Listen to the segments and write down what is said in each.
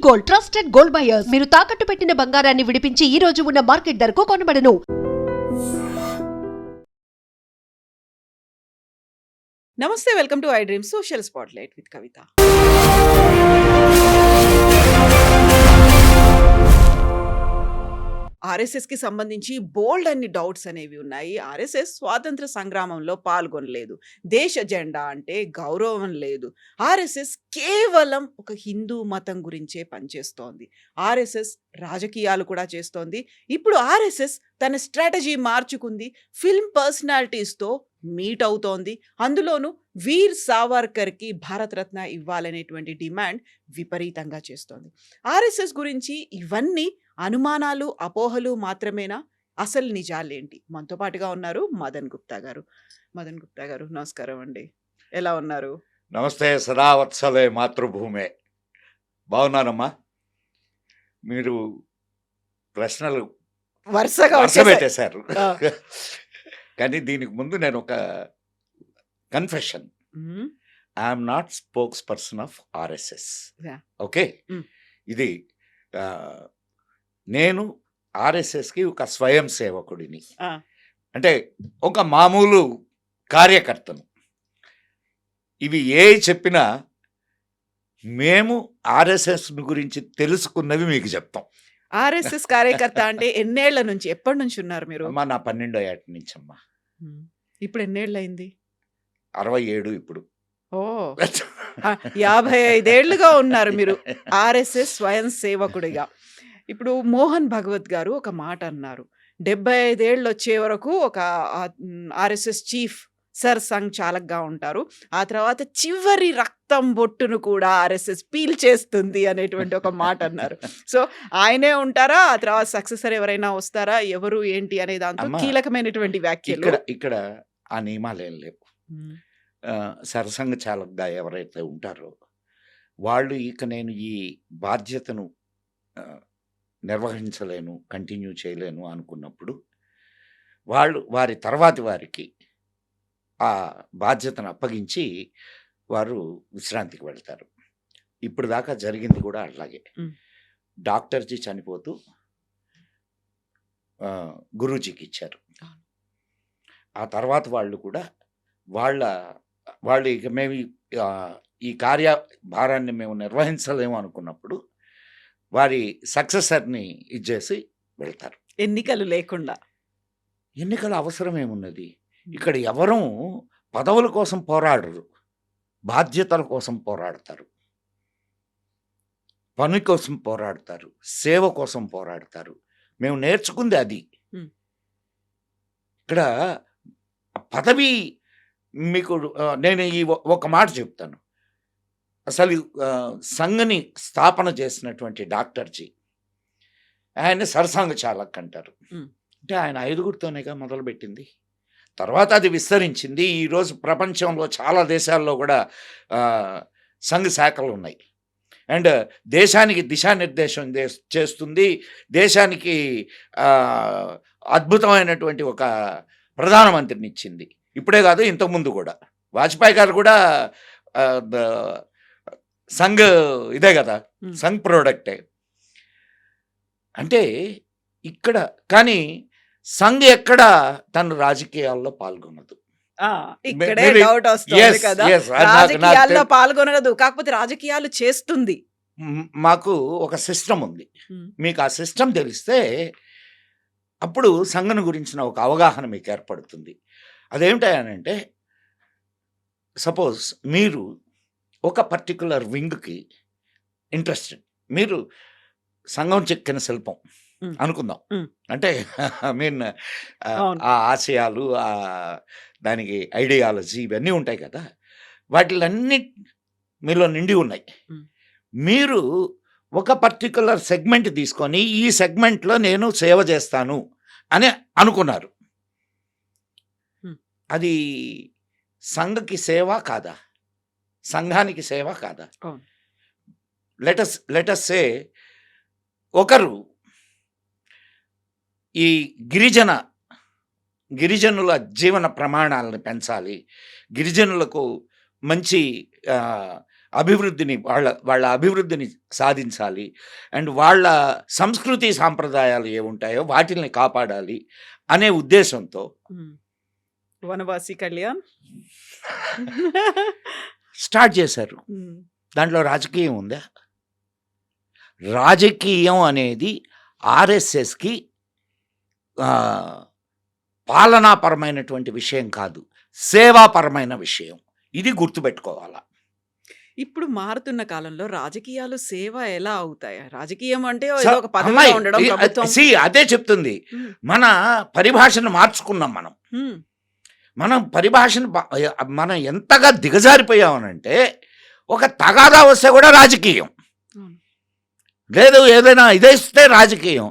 Gold, trusted gold buyers. మీరు తాకట్టు పెట్టిన బంగారాన్ని విడిపించి ఈ రోజు ఉన్న మార్కెట్ ధరకు కొనబడను. నమస్తే, welcome to i dream social spotlight with Kavitha. ఆర్ఎస్ఎస్కి సంబంధించి బోల్డ్ అన్ని డౌట్స్ అనేవి ఉన్నాయి. ఆర్ఎస్ఎస్ స్వాతంత్ర సంగ్రామంలో పాల్గొనలేదు, దేశ జెండా అంటే గౌరవం లేదు, ఆర్ఎస్ఎస్ కేవలం ఒక హిందూ మతం గురించే పనిచేస్తోంది, ఆర్ఎస్ఎస్ రాజకీయాలు కూడా చేస్తోంది. ఇప్పుడు ఆర్ఎస్ఎస్ తన స్ట్రాటజీ మార్చుకుంది, ఫిల్మ్ పర్సనాలిటీస్తో మీట్ అవుతోంది. అందులోనూ వీర్ సావర్కర్కి భారతరత్న ఇవ్వాలనేటువంటి డిమాండ్ విపరీతంగా చేస్తోంది. ఆర్ఎస్ఎస్ గురించి ఇవన్నీ అనుమానాలు, అపోహలు మాత్రమేనా? అసలు నిజాలేంటి? మనతో పాటుగా ఉన్నారు మదన్ గుప్తా గారు. మదన్ గుప్తా గారు, నమస్కారం అండి. ఎలా ఉన్నారు? నమస్తే, సదావత్సలే మాతృభూమే. బాగున్నానమ్మా. మీరు ప్రశ్నలు వరుసగా వరుస పెట్టేశారు. కానీ దీనికి ముందు నేను ఒక confession, I'm not spokes person of RSS. Okay, ఇది నేను ఆర్ఎస్ఎస్కి ఒక స్వయం సేవకుడిని, అంటే ఒక మామూలు కార్యకర్తను. ఇవి ఏ చెప్పినా మేము ఆర్ఎస్ఎస్ గురించి తెలుసుకున్నవి మీకు చెప్తాం. ఆర్ఎస్ఎస్ కార్యకర్త అంటే ఎన్నేళ్ల నుంచి, ఎప్పటి నుంచి ఉన్నారు మీరు? అమ్మా, నా 12వ ఏట నుంచి అమ్మా. ఇప్పుడు ఎన్నేళ్ళు అయింది? 67 ఇప్పుడు. ఓ, 55 ఏళ్లుగా ఉన్నారు మీరు ఆర్ఎస్ఎస్ స్వయం సేవకుడిగా. ఇప్పుడు మోహన్ భగవత్ గారు ఒక మాట అన్నారు, 75 ఏళ్ళు వచ్చే వరకు ఒక ఆర్ఎస్ఎస్ చీఫ్ సర్ సంఘ్ చాలక్గా ఉంటారు, ఆ తర్వాత చివరి రక్తం బొట్టును కూడా ఆర్ఎస్ఎస్ పీల్ చేస్తుంది అనేటువంటి ఒక మాట అన్నారు. సో ఆయనే ఉంటారా, ఆ తర్వాత సక్సెసర్ ఎవరైనా వస్తారా, ఎవరు ఏంటి అనే దాంతో కీలకమైనటువంటి వ్యాఖ్యలు. ఇక్కడ ఆ నియమాలు ఏం లేవు. సరసంఘ చాలక్గా ఎవరైతే ఉంటారో వాళ్ళు ఇక నేను ఈ బాధ్యతను నిర్వహించలేను, కంటిన్యూ చేయలేను అనుకున్నప్పుడు వాళ్ళు వారి తర్వాతి వారికి ఆ బాధ్యతను అప్పగించి వారు విశ్రాంతికి వెళ్తారు. ఇప్పుడు దాకా జరిగింది కూడా అలాగే. డాక్టర్జీ చనిపోతూ గురూజీకి ఇచ్చారు. ఆ తర్వాత వాళ్ళు కూడా వాళ్ళు ఇక మేము ఈ కార్యభారాన్ని మేము నిర్వహించలేము అనుకున్నప్పుడు వారి సక్సెసర్ని ఇచ్చేసి వెళ్తారు. ఎన్నికలు లేకుండా. ఎన్నికల అవసరం ఏమున్నది? ఇక్కడ ఎవరూ పదవుల కోసం పోరాడరు, బాధ్యతల కోసం పోరాడతారు, పని కోసం పోరాడతారు, సేవ కోసం పోరాడతారు. మేము నేర్చుకుంది అది. ఇక్కడ పదవి మీకు నేను ఈ ఒక మాట చెప్తాను. అసలు సంఘని స్థాపన చేసినటువంటి డాక్టర్జీ, ఆయన సరసంఘ చాలక్ అంటారు. అంటే ఆయన 5గురితోనేగా మొదలుపెట్టింది, తర్వాత అది విస్తరించింది. ఈరోజు ప్రపంచంలో చాలా దేశాల్లో కూడా సంఘ శాఖలు ఉన్నాయి. అండ్ దేశానికి దిశానిర్దేశం చేస్తుంది, దేశానికి అద్భుతమైనటువంటి ఒక ప్రధానమంత్రిని ఇచ్చింది. ఇప్పుడే కాదు, ఇంతకుముందు కూడా వాజ్పేయి గారు కూడా సంఘ్ ఇదే కదా, సంఘ్ ప్రోడక్టే. అంటే ఇక్కడ కానీ సంఘ్ ఎక్కడ తను రాజకీయాల్లో పాల్గొనదు. ఇక్కడే డౌట్ వస్తుంది కదా, రాజకీయాల్లో పాల్గొనదు, కాకపోతే రాజకీయాలు చేస్తుంది. మాకు ఒక సిస్టమ్ ఉంది, మీకు ఆ సిస్టమ్ తెలిస్తే అప్పుడు సంఘం గురించిన ఒక అవగాహన మీకు ఏర్పడుతుంది. అదేమిటంటే, సపోజ్ మీరు ఒక పర్టికులర్ వింగ్కి ఇంట్రెస్టెడ్, మీరు సంఘం చెక్కిన శిల్పం అనుకుందాం. అంటే ఐ మీన్ ఆ ఆశయాలు, దానికి ఐడియాలజీ ఇవన్నీ ఉంటాయి కదా, వాటిలన్నీ మీలో నిండి ఉన్నాయి. మీరు ఒక పర్టికులర్ సెగ్మెంట్ తీసుకొని ఈ సెగ్మెంట్లో నేను సేవ చేస్తాను అని అనుకున్నారు. అది సంఘకి సేవ కాదా? సంఘానికి సేవ కాదా? లెటస్ సే ఒకరు ఈ గిరిజనుల జీవన ప్రమాణాలను పెంచాలి, గిరిజనులకు మంచి అభివృద్ధిని వాళ్ళ అభివృద్ధిని సాధించాలి. అండ్ వాళ్ళ సంస్కృతి సాంప్రదాయాలు ఏముంటాయో వాటిల్ని కాపాడాలి అనే ఉద్దేశంతో వనవాసి కళ్యాణ్ స్టార్ట్ చేశారు. దాంట్లో రాజకీయం ఉందా? రాజకీయం అనేది ఆర్ఎస్ఎస్కి పాలనాపరమైనటువంటి విషయం కాదు, సేవాపరమైన విషయం. ఇది గుర్తుపెట్టుకోవాలా. ఇప్పుడు మారుతున్న కాలంలో రాజకీయాలు సేవ ఎలా అవుతాయి? రాజకీయం అంటే ఏదో ఒక పదవిలో ఉండడం, ప్రభుత్వం. అదే చెప్తుంది. ఉమ్, మన పరిభాషను మార్చుకున్నాం. ఉమ్, మనం పరిభాషను మనం ఎంతగా దిగజారిపోయామనంటే, ఒక తగాదా వస్తే కూడా రాజకీయం, అవును. లేదు ఏదైనా ఇదేస్తే రాజకీయం.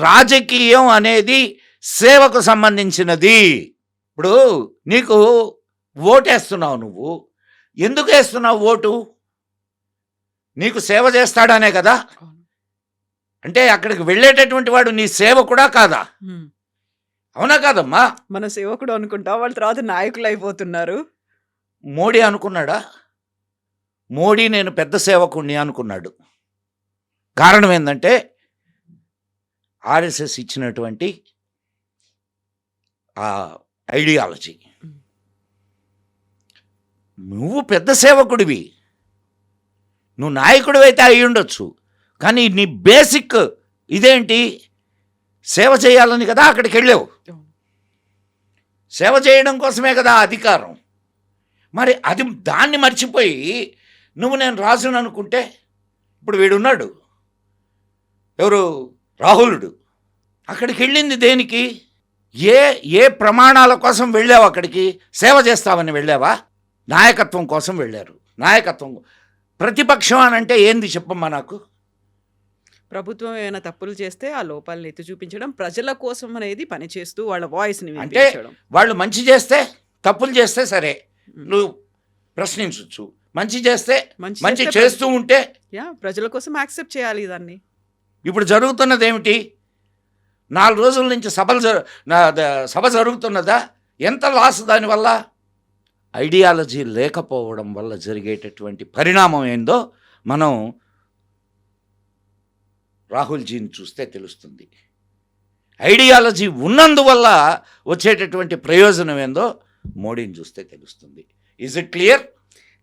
రాజకీయం అనేది సేవకు సంబంధించినది. ఇప్పుడు నీకు ఓటేస్తున్నావు, నువ్వు ఎందుకు వేస్తున్నావు ఓటు? నీకు సేవ చేస్తాడనే కదా. అవును. అంటే అక్కడికి వెళ్ళేటటువంటి వాడు నీ సేవ కూడా కాదా? ఉమ్. అవునా కాదమ్మా? మన సేవకుడు అనుకుంటా, వాళ్ళ తర్వాత నాయకులు అయిపోతున్నారు. మోడీ అనుకున్నాడా? మోడీ నేను పెద్ద సేవకుణ్ణి అనుకున్నాడు. కారణం ఏంటంటే ఆర్ఎస్ఎస్ ఇచ్చినటువంటి ఆ ఐడియాలజీ. నువ్వు పెద్ద సేవకుడివి, నువ్వు నాయకుడివి అయితే అయి ఉండొచ్చు, కానీ నీ బేసిక్ ఇదేంటి? సేవ చేయాలని కదా అక్కడికి వెళ్ళావు. సేవ చేయడం కోసమే కదా అధికారం. మరి దాన్ని మర్చిపోయి నువ్వు నేను రాజును అనుకుంటే, ఇప్పుడు వీడున్నాడు ఎవరు, రాహులుడు, అక్కడికి వెళ్ళింది దేనికి? ఏ ప్రమాణాల కోసం వెళ్ళావు అక్కడికి? సేవ చేస్తామని వెళ్ళావా? నాయకత్వం కోసం వెళ్ళారు. నాయకత్వం, ప్రతిపక్షం అని అంటే ఏంది చెప్పమ్మా నాకు? ప్రభుత్వం ఏమైనా తప్పులు చేస్తే ఆ లోపాలను ఎత్తి చూపించడం, ప్రజల కోసం అనేది పనిచేస్తూ వాళ్ళ వాయిస్ని అంటే వినిపించడం. వాళ్ళు మంచి చేస్తే, తప్పులు చేస్తే సరే నువ్వు ప్రశ్నించవచ్చు, మంచి చేస్తే మంచి చేస్తే చేస్తూ ఉంటే. ప్రజల కోసం యాక్సెప్ట్ చేయాలి దాన్ని. ఇప్పుడు జరుగుతున్నది ఏమిటి? 4 రోజుల నుంచి సభ జరుగుతున్నదా? ఎంత లాస్ దానివల్ల? ఐడియాలజీ లేకపోవడం వల్ల జరిగేటటువంటి పరిణామం ఏందో మనం రాహుల్జీని చూస్తే తెలుస్తుంది. ఐడియాలజీ ఉన్నందువల్ల వచ్చేటటువంటి ప్రయోజనం ఏందో మోడీని చూస్తే తెలుస్తుంది. Is it clear?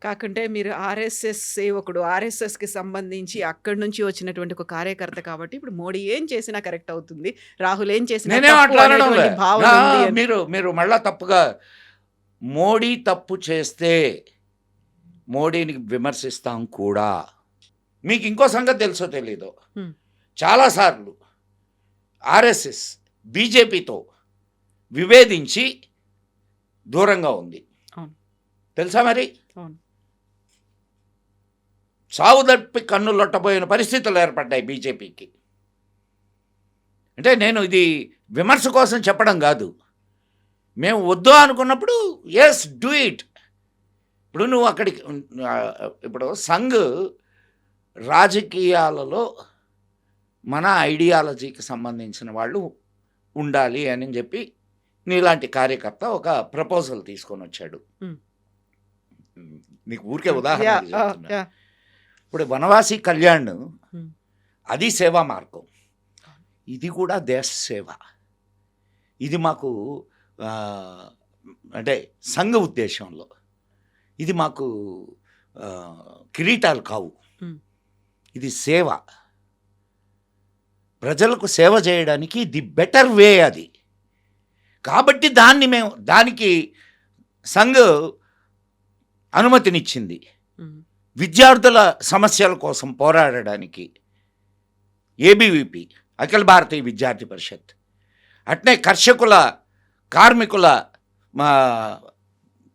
కాకుంటే మీరు ఆర్ఎస్ఎస్ సేవకుడు, ఆర్ఎస్ఎస్కి సంబంధించి అక్కడి నుంచి వచ్చినటువంటి ఒక కార్యకర్త కాబట్టి ఇప్పుడు మోడీ ఏం చేసినా కరెక్ట్ అవుతుంది, రాహుల్ ఏం చేసినా నేనేం తప్పు మాట్లాడడం అనేటువంటి లే. భావన ఉంది అని. మీరు మళ్ళా తప్పుగా, మోడీ తప్పు చేస్తే మోడీని విమర్శిస్తాం కూడా. మీకు ఇంకో సంగతి తెలుసో తెలీదో, హ్మ్. చాలాసార్లు ఆర్ఎస్ఎస్ బీజేపీతో విభేదించి దూరంగా ఉంది. అవును. తెలుసా మరి? అవును. చావు తప్పి కన్ను లొట్టబోయిన పరిస్థితులు ఏర్పడ్డాయి బీజేపీకి. అంటే నేను ఇది విమర్శ కోసం చెప్పడం కాదు. మేము వద్దు అనుకున్నప్పుడు ఎస్ డూ ఇట్. ఇప్పుడు నువ్వు అక్కడికి ఇప్పుడు సంఘ్ రాజకీయాలలో మన ఐడియాలజీకి సంబంధించిన వాళ్ళు ఉండాలి అని చెప్పి నీలాంటి కార్యకర్త ఒక ప్రపోజల్ తీసుకొని వచ్చాడు. Hmm. నీకు ఊరికే ఉదాహరణ Yeah, చెప్తున్నా. yeah. ఇప్పుడు వనవాసి కళ్యాణ్ Hmm. అది సేవా మార్గం, ఇది కూడా దేశ సేవ. ఇది మాకు అంటే సంఘ ఉద్దేశంలో ఇది మాకు కిరీటాలు కావు. Hmm. ఇది సేవ, ప్రజలకు సేవ చేయడానికి ది బెటర్ వే అది. కాబట్టి దానికి సంఘ్ అనుమతినిచ్చింది. Hmm. విద్యార్థుల సమస్యల కోసం పోరాడడానికి ఏబీవీపీ, అఖిల భారతీయ విద్యార్థి పరిషత్, అట్నే కర్షకుల కార్మికుల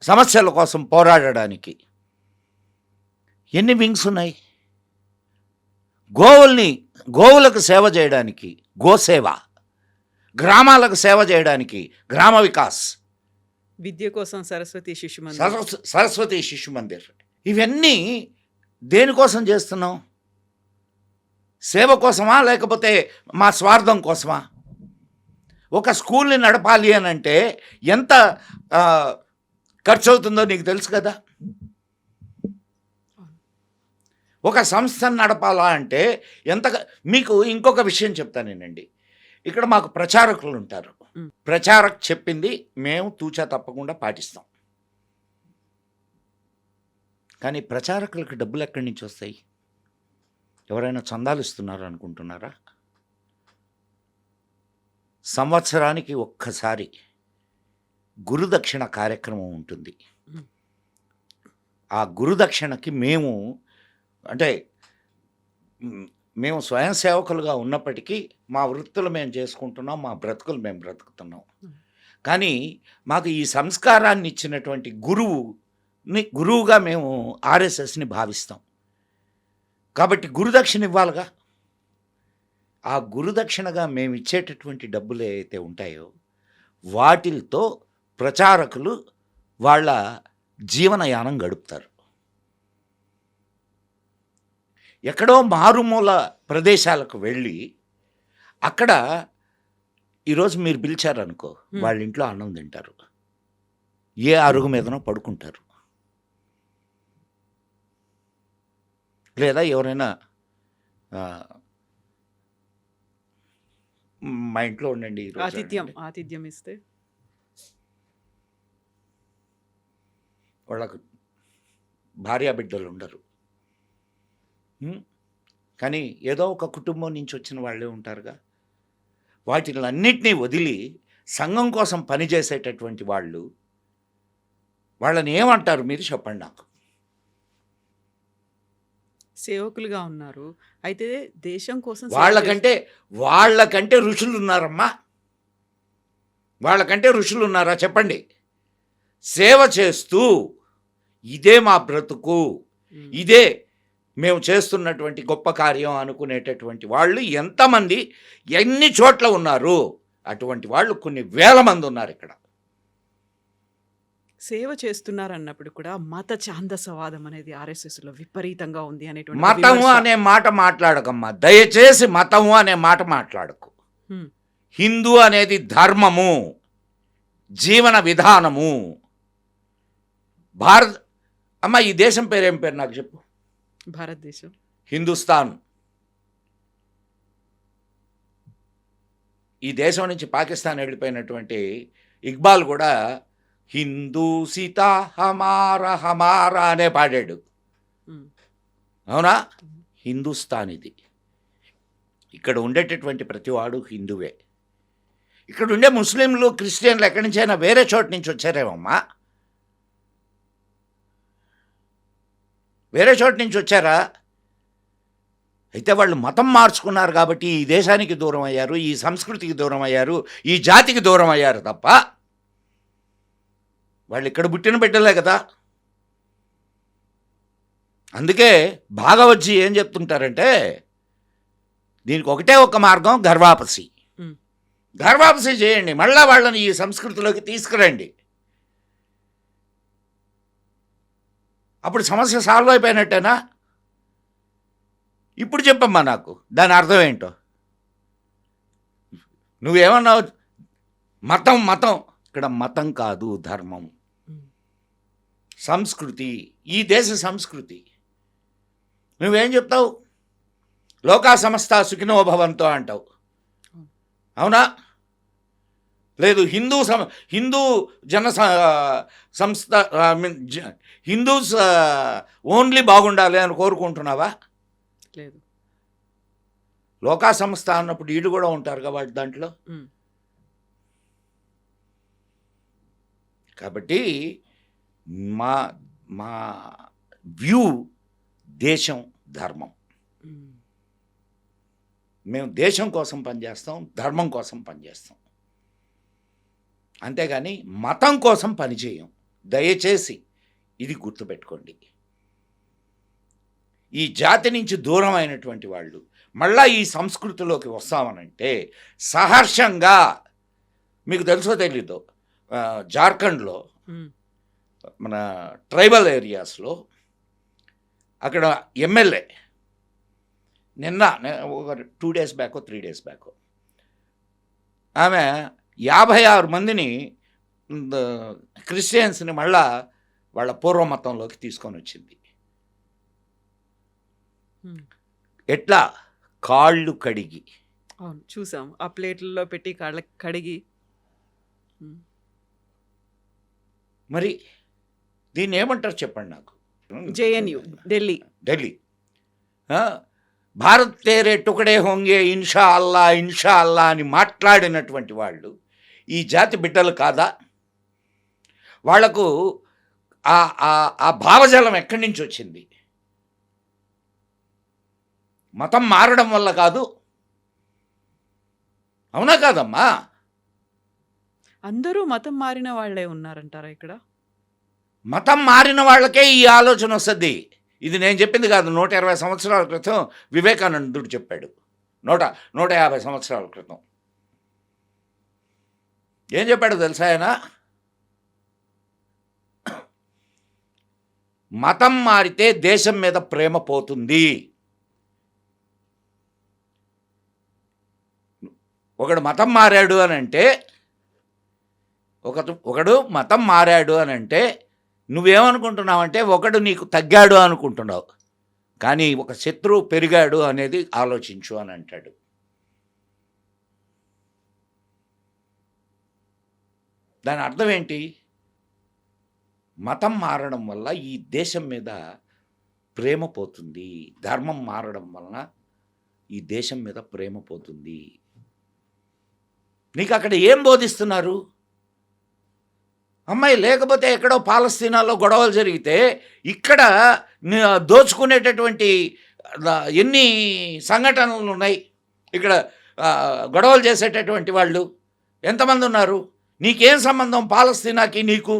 సమస్యల కోసం పోరాడడానికి ఎన్ని వింగ్స్ ఉన్నాయి? గోవులకు సేవ చేయడానికి గోసేవ, గ్రామాలకు సేవ చేయడానికి గ్రామ వికాస్, విద్య కోసం సరస్వతి శిశు మందిర్. సరస్వతి శిశు మందిర్. ఇవన్నీ దేనికోసం చేస్తున్నాం? సేవ కోసమా లేకపోతే మా స్వార్థం కోసమా? ఒక స్కూల్ని నడపాలి అని అంటే ఎంత ఖర్చు అవుతుందో నీకు తెలుసు కదా. ఒక సంస్థను నడపాలా అంటే మీకు ఇంకొక విషయం చెప్తానేనండి. ఇక్కడ మాకు ప్రచారకులు ఉంటారు. మ్. ప్రచారక్ చెప్పింది మేము తూచా తప్పకుండా పాటిస్తాం. కానీ ప్రచారకులకు డబ్బులు ఎక్కడి నుంచి వస్తాయి? ఎవరైనా చందాలు ఇస్తున్నారు అనుకుంటున్నారా? సంవత్సరానికి ఒక్కసారి గురుదక్షిణ కార్యక్రమం ఉంటుంది. మ్. ఆ గురుదక్షిణకి మేము స్వయం సేవకులుగా ఉన్నప్పటికీ మా వృత్తులు మేము చేసుకుంటున్నాం, మా బ్రతుకులు మేము బ్రతుకుతున్నాం. కానీ మాకు ఈ సంస్కారాన్ని ఇచ్చినటువంటి గురువుగా మేము ఆర్ఎస్ఎస్ని భావిస్తాం. కాబట్టి గురుదక్షిణ ఇవ్వాలిగా. ఆ గురుదక్షిణగా మేము ఇచ్చేటటువంటి డబ్బులు ఏవైతే ఉంటాయో వాటితో ప్రచారకులు వాళ్ళ జీవనయానం గడుపుతారు. ఎక్కడో మారుమూల ప్రదేశాలకు వెళ్ళి అక్కడ ఈరోజు మీరు పిలిచారనుకో, వాళ్ళ ఇంట్లో అన్నం తింటారు, ఏ అరుగు మీదనో పడుకుంటారు. లేదా ఎవరైనా మా ఇంట్లో ఉండండి ఈరోజు ఆతిథ్యం ఇస్తే వాళ్ళకు భార్యా బిడ్డలు ఉండరు. కానీ ఏదో ఒక కుటుంబం నుంచి వచ్చిన వాళ్ళే ఉంటారుగా. వాటిలన్నిటినీ వదిలి సంఘం కోసం పనిచేసేటటువంటి వాళ్ళని ఏమంటారు మీరు చెప్పండి నాకు. సేవకులుగా ఉన్నారు, అయితే దేశం కోసం వాళ్ళకంటే ఋషులు ఉన్నారమ్మా. వాళ్ళకంటే ఋషులు ఉన్నారా చెప్పండి. సేవ చేస్తూ ఇదే మా బ్రతుకు, ఇదే మేము చేస్తున్నటువంటి గొప్ప కార్యం అనుకునేటటువంటి వాళ్ళు ఎంతమంది ఎన్ని చోట్ల ఉన్నారు? అటువంటి వాళ్ళు కొన్ని వేల మంది ఉన్నారు ఇక్కడ. సేవ చేస్తున్నారు అన్నప్పుడు కూడా మత ఛాందసవాదం అనేది ఆర్ఎస్ఎస్లో విపరీతంగా ఉంది అనేటువంటి మతము అనే మాట మాట్లాడకమ్మా, దయచేసి మతము అనే మాట మాట్లాడకు. హిందూ అనేది ధర్మము, జీవన విధానము. అమ్మ ఈ దేశం పేరు ఏం పేరు నాకు చెప్పు. భారతదేశం, హిందుస్థాన్. ఈ దేశం నుంచి పాకిస్తాన్ వెళ్ళిపోయినటువంటి ఇక్బాల్ కూడా హిందూ సీతా హమారా అనే పాడాడు. అవునా? హిందుస్థాన్ ఇది. ఇక్కడ ఉండేటటువంటి ప్రతివాడు హిందువే. ఇక్కడ ఉండే ముస్లింలు, క్రిస్టియన్లు ఎక్కడి నుంచైనా వేరే చోటు నుంచి వచ్చారేమమ్మా? వేరే చోటు నుంచి వచ్చారా? అయితే వాళ్ళు మతం మార్చుకున్నారు కాబట్టి ఈ దేశానికి దూరం అయ్యారు, ఈ సంస్కృతికి దూరం అయ్యారు, ఈ జాతికి దూరం అయ్యారు తప్ప వాళ్ళు ఇక్కడ పుట్టిన బిడ్డలే కదా. అందుకే భాగవజ్జీ ఏం చెప్తుంటారంటే దీనికి ఒకటే ఒక మార్గం, గర్వాపసి. గర్వాపసి చేయండి, మళ్ళా వాళ్ళని ఈ సంస్కృతిలోకి తీసుకురండి. అప్పుడు సమస్య సాల్వ్ అయిపోయినట్టేనా? ఇప్పుడు చెప్పమ్మా నాకు దాని అర్థం ఏంటో. నువ్వేమన్నావు? మతం. ఇక్కడ మతం కాదు, ధర్మం, సంస్కృతి, ఈ దేశ సంస్కృతి. నువ్వేం చెప్తావు? లోకా సమస్త సుఖినో భవంతో అంటావు, అవునా? లేదు హిందూ జన సంస్థ హిందూస్ ఓన్లీ బాగుండాలి అని కోరుకుంటున్నావా? లేదు. లోకా సంస్థ అన్నప్పుడు వీళ్ళు కూడా ఉంటారు కాబట్టి దాంట్లో. కాబట్టి మా వ్యూ దేశం, ధర్మం. మేము దేశం కోసం పనిచేస్తాం, ధర్మం కోసం పనిచేస్తాం, అంతేగాని మతం కోసం పనిచేయం. దయచేసి ఇది గుర్తుపెట్టుకోండి. ఈ జాతి నుంచి దూరం అయినటువంటి వాళ్ళు మళ్ళా ఈ సంస్కృతిలోకి వస్తామనంటే సహర్షంగా, మీకు తెలుసో తెలీదో, జార్ఖండ్లో మన ట్రైబల్ ఏరియాస్లో అక్కడ ఎమ్మెల్యే నిన్న ఒక 2 days బ్యాకో 3 days బ్యాకో ఆమె 56 మందిని క్రిస్టియన్స్ని మళ్ళా వాళ్ళ పూర్వమతంలోకి తీసుకొని వచ్చింది. హ్మ్. ఎట్లా? కాళ్ళు కడిగి. అవును. చూసాం. ఆ ప్లేట్‌లలో పెట్టి కాళ్ళకి కడిగి. హ్మ్. మరి దీన్నేమంటారు చెప్పండి నాకు? జేఎన్‌యూ, ఢిల్లీ. ఢిల్లీ. ఆ! భారత్ తేరే టుకడే హోంగే ఇన్షా అల్లా, ఇన్షా అల్లా అని మాట్లాడినటువంటి వాళ్ళు ఈ జాతి బిడ్డలు కాదా? వాళ్లకు ఆ ఆ ఆ భావజాలం ఎక్కడి నుంచి వచ్చింది? మతం మారడం వల్ల కాదు. అవునా కాదమ్మా? అందరూ మతం మారిన వాళ్ళే ఉన్నారంటారా ఇక్కడ? మతం మారిన వాళ్ళకే ఈ ఆలోచన వస్తుంది. ఇది నేను చెప్పింది కాదు. 120 సంవత్సరాల క్రితం వివేకానందుడు చెప్పాడు. 150 సంవత్సరాల క్రితం ఏం చెప్పాడో తెలుసా ఆయన? మతం మారితే దేశం మీద ప్రేమ పోతుంది. ఒకడు మతం మారాడు అని అంటే ఒకడు మతం మారాడు అని అంటే నువ్వేమనుకుంటున్నావంటే ఒకడు నీకు తగ్గాడు అనుకుంటున్నావు. కానీ ఒక శత్రువు పెరిగాడు అనేది ఆలోచించు అని అంటాడు. దాని అర్థం ఏంటి? మతం మారడం వల్ల ఈ దేశం మీద ప్రేమ పోతుంది. ధర్మం మారడం వలన ఈ దేశం మీద ప్రేమ పోతుంది. నీకు అక్కడ ఏం బోధిస్తున్నారు? అమ్మాయి లేకపోతే ఎక్కడో పాలస్తీనాలో గొడవలు జరిగితే ఇక్కడ దోచుకునేటటువంటి ఎన్ని సంఘటనలు ఉన్నాయి. ఇక్కడ గొడవలు చేసేటటువంటి వాళ్ళు ఎంతమంది ఉన్నారు? నీకేం సంబంధం పాలస్తీనాకి నీకు?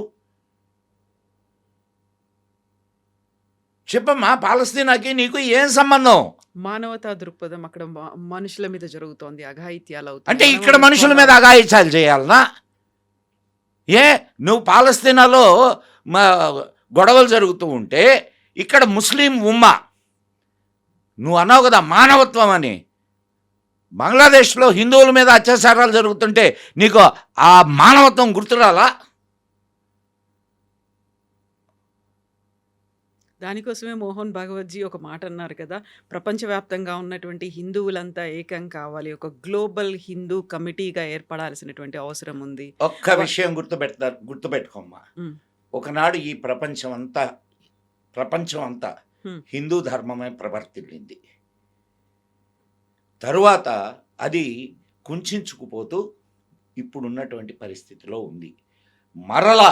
చెప్పమ్మా, పాలస్తీనాకి నీకు ఏం సంబంధం? మానవతా దృక్పథం అక్కడ మనుషుల మీద జరుగుతోంది, అఘాయిత్యాలు అవుతాయి. అంటే ఇక్కడ మనుషుల మీద అఘాయిత్యాలు చేయాలనా? నువ్వు పాలస్తీనాలో గొడవలు జరుగుతూ ఉంటే ఇక్కడ ముస్లిం ఉమ్మా, నువ్వు అన్నావు కదా మానవత్వం అని, బంగ్లాదేశ్లో హిందువుల మీద అత్యాచారాలు జరుగుతుంటే నీకు ఆ మానవత్వం గుర్తురాలా? దానికోసమే మోహన్ భగవత్జీ ఒక మాట అన్నారు కదా, ప్రపంచవ్యాప్తంగా ఉన్నటువంటి హిందువులంతా ఏకం కావాలి, ఒక గ్లోబల్ హిందూ కమిటీగా ఏర్పడాల్సినటువంటి అవసరం ఉంది. ఒక్క విషయం గుర్తుపెట్టుకోమ్మా. ఒకనాడు ఈ ప్రపంచం అంతా హిందూ ధర్మమే ప్రవర్తిల్లింది. తరువాత అది కుంచుకుపోతూ ఇప్పుడున్నటువంటి పరిస్థితిలో ఉంది. మరలా